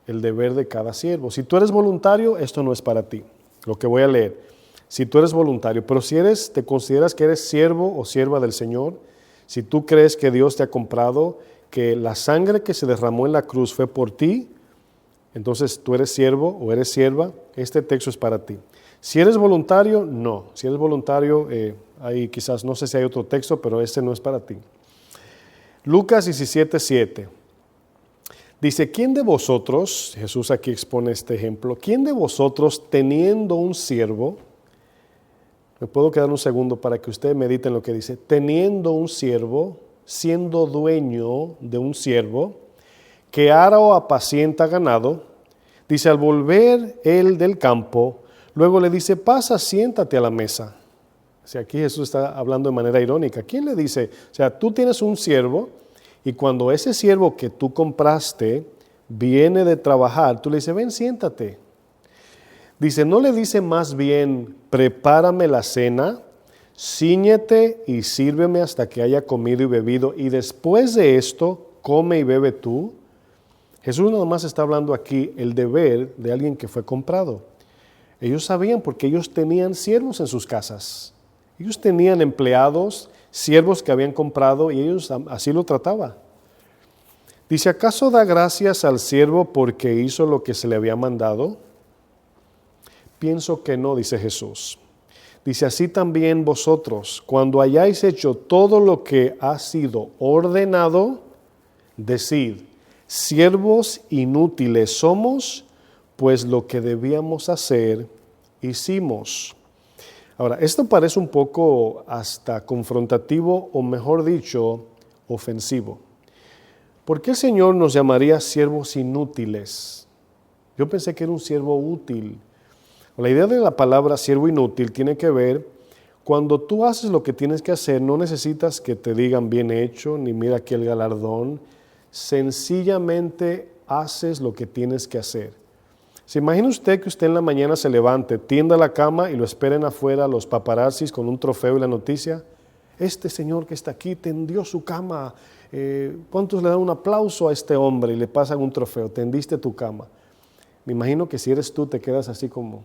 el deber de cada siervo. Si tú eres voluntario, esto no es para ti, lo que voy a leer. Si tú eres voluntario, pero si te consideras que eres siervo o sierva del Señor, si tú crees que Dios te ha comprado, que la sangre que se derramó en la cruz fue por ti, entonces tú eres siervo o eres sierva, este texto es para ti. Si eres voluntario, no. Si eres voluntario, ahí quizás, no sé si hay otro texto, pero este no es para ti. Lucas 17, 7. Dice, ¿quién de vosotros, Jesús aquí expone este ejemplo, quién de vosotros teniendo un siervo, me puedo quedar un segundo para que usted medite en lo que dice, teniendo un siervo, siendo dueño de un siervo, que ara o apacienta ganado, dice, al volver él del campo, luego le dice, pasa, siéntate a la mesa. O sea, aquí Jesús está hablando de manera irónica. ¿Quién le dice? O sea, tú tienes un siervo y cuando ese siervo que tú compraste viene de trabajar, tú le dices, ven, siéntate. Dice, no le dice más bien, prepárame la cena, cíñete y sírveme hasta que haya comido y bebido, y después de esto, come y bebe tú. Jesús nada más está hablando aquí el deber de alguien que fue comprado. Ellos sabían porque ellos tenían siervos en sus casas. Ellos tenían empleados, siervos que habían comprado y ellos así lo trataban. Dice, ¿acaso da gracias al siervo porque hizo lo que se le había mandado? Pienso que no, dice Jesús. Dice, así también vosotros, cuando hayáis hecho todo lo que ha sido ordenado, decid, siervos inútiles somos, pues lo que debíamos hacer, hicimos. Ahora, esto parece un poco hasta confrontativo, o mejor dicho, ofensivo. ¿Por qué el Señor nos llamaría siervos inútiles? Yo pensé que era un siervo útil. La idea de la palabra siervo inútil tiene que ver, cuando tú haces lo que tienes que hacer, no necesitas que te digan bien hecho, ni mira aquí el galardón, sencillamente haces lo que tienes que hacer. ¿Se imagina usted que usted en la mañana se levante, tienda la cama y lo esperen afuera los paparazzis con un trofeo y la noticia? Este señor que está aquí tendió su cama, ¿cuántos le dan un aplauso a este hombre y le pasan un trofeo? Tendiste tu cama. Me imagino que si eres tú te quedas así como,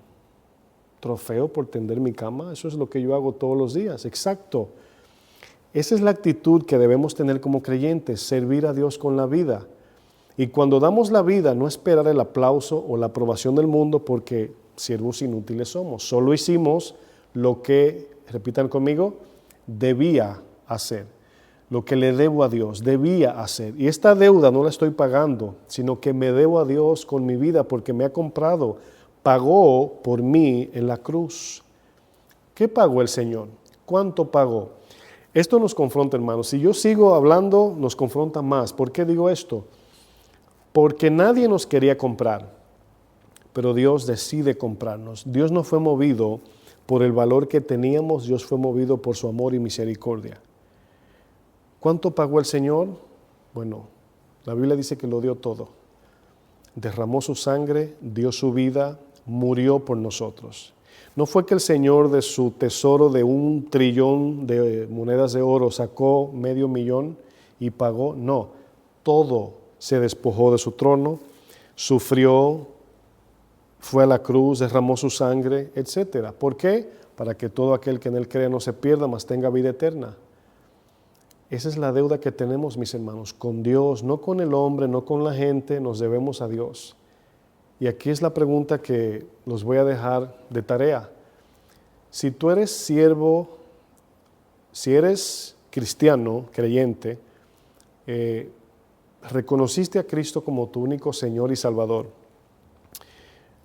¿trofeo por tender mi cama? Eso es lo que yo hago todos los días. Exacto. Esa es la actitud que debemos tener como creyentes, servir a Dios con la vida. Y cuando damos la vida, no esperar el aplauso o la aprobación del mundo, porque siervos inútiles somos. Solo hicimos lo que, repitan conmigo, debía hacer. Lo que le debo a Dios, debía hacer. Y esta deuda no la estoy pagando, sino que me debo a Dios con mi vida porque me ha comprado. Pagó por mí en la cruz. ¿Qué pagó el Señor? ¿Cuánto pagó? Esto nos confronta, hermanos. Si yo sigo hablando, nos confronta más. ¿Por qué digo esto? Porque nadie nos quería comprar, pero Dios decide comprarnos. Dios no fue movido por el valor que teníamos, Dios fue movido por su amor y misericordia. ¿Cuánto pagó el Señor? Bueno, la Biblia dice que lo dio todo. Derramó su sangre, dio su vida, murió por nosotros. No fue que el Señor de su tesoro de 1 trillón de monedas de oro sacó $500,000 y pagó. No, todo se despojó de su trono, sufrió, fue a la cruz, derramó su sangre, etc. ¿Por qué? Para que todo aquel que en Él cree no se pierda, mas tenga vida eterna. Esa es la deuda que tenemos, mis hermanos, con Dios, no con el hombre, no con la gente, nos debemos a Dios. Y aquí es la pregunta que los voy a dejar de tarea. Si tú eres siervo, si eres cristiano, creyente, reconociste a Cristo como tu único Señor y Salvador.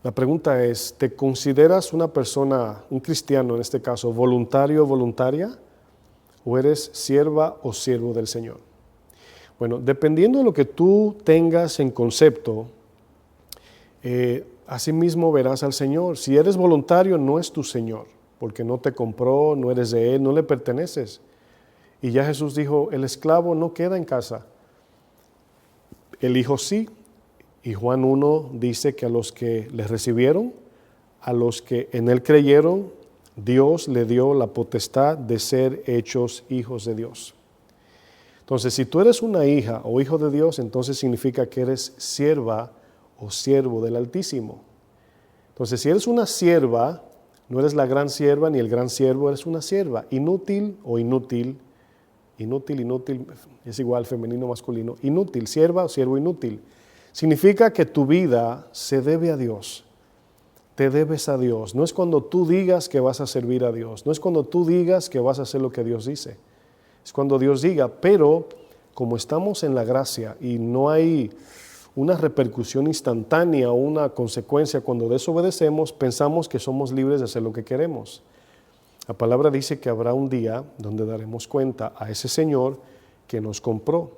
La pregunta es, ¿te consideras una persona, un cristiano en este caso, voluntario o voluntaria? ¿O eres sierva o siervo del Señor? Bueno, dependiendo de lo que tú tengas en concepto, así mismo verás al Señor. Si eres voluntario, no es tu Señor, porque no te compró, no eres de Él, no le perteneces. Y ya Jesús dijo, el esclavo no queda en casa, el hijo sí. Y Juan 1 dice que a los que le recibieron, a los que en Él creyeron, Dios le dio la potestad de ser hechos hijos de Dios. Entonces, si tú eres una hija o hijo de Dios, entonces significa que eres sierva o siervo del Altísimo. Entonces, si eres una sierva, no eres la gran sierva ni el gran siervo, eres una sierva, inútil o inútil, inútil, es igual femenino, masculino, inútil, sierva o siervo inútil. Significa que tu vida se debe a Dios, te debes a Dios. No es cuando tú digas que vas a servir a Dios, no es cuando tú digas que vas a hacer lo que Dios dice. Es cuando Dios diga, pero como estamos en la gracia y no hay una repercusión instantánea o una consecuencia cuando desobedecemos, pensamos que somos libres de hacer lo que queremos. La palabra dice que habrá un día donde daremos cuenta a ese Señor que nos compró.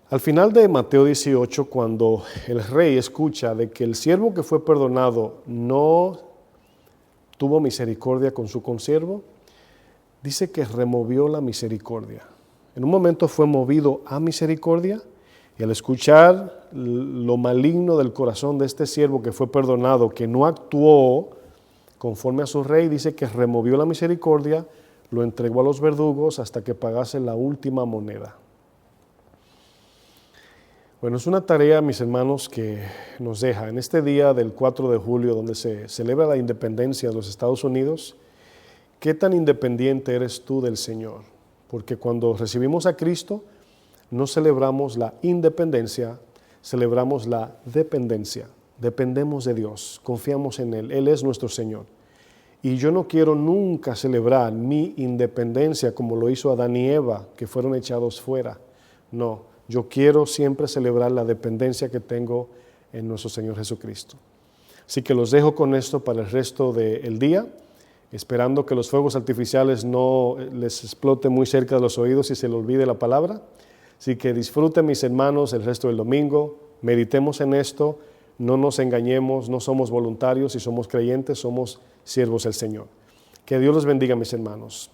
Al final de Mateo 18, cuando el rey escucha de que el siervo que fue perdonado no tuvo misericordia con su consiervo, dice que removió la misericordia. En un momento fue movido a misericordia y al escuchar lo maligno del corazón de este siervo que fue perdonado, que no actuó conforme a su rey, dice que removió la misericordia, lo entregó a los verdugos hasta que pagase la última moneda. Bueno, es una tarea, mis hermanos, que nos deja en este día del 4 de julio, donde se celebra la independencia de los Estados Unidos, ¿qué tan independiente eres tú del Señor? Porque cuando recibimos a Cristo, no celebramos la independencia, celebramos la dependencia. Dependemos de Dios, confiamos en Él, Él es nuestro Señor. Y yo no quiero nunca celebrar mi independencia como lo hizo Adán y Eva, que fueron echados fuera. No, yo quiero siempre celebrar la dependencia que tengo en nuestro Señor Jesucristo. Así que los dejo con esto para el resto del día, esperando que los fuegos artificiales no les explote muy cerca de los oídos y se les olvide la palabra. Así que disfruten, mis hermanos, el resto del domingo, meditemos en esto, no nos engañemos, no somos voluntarios y somos creyentes, somos siervos del Señor. Que Dios los bendiga, mis hermanos.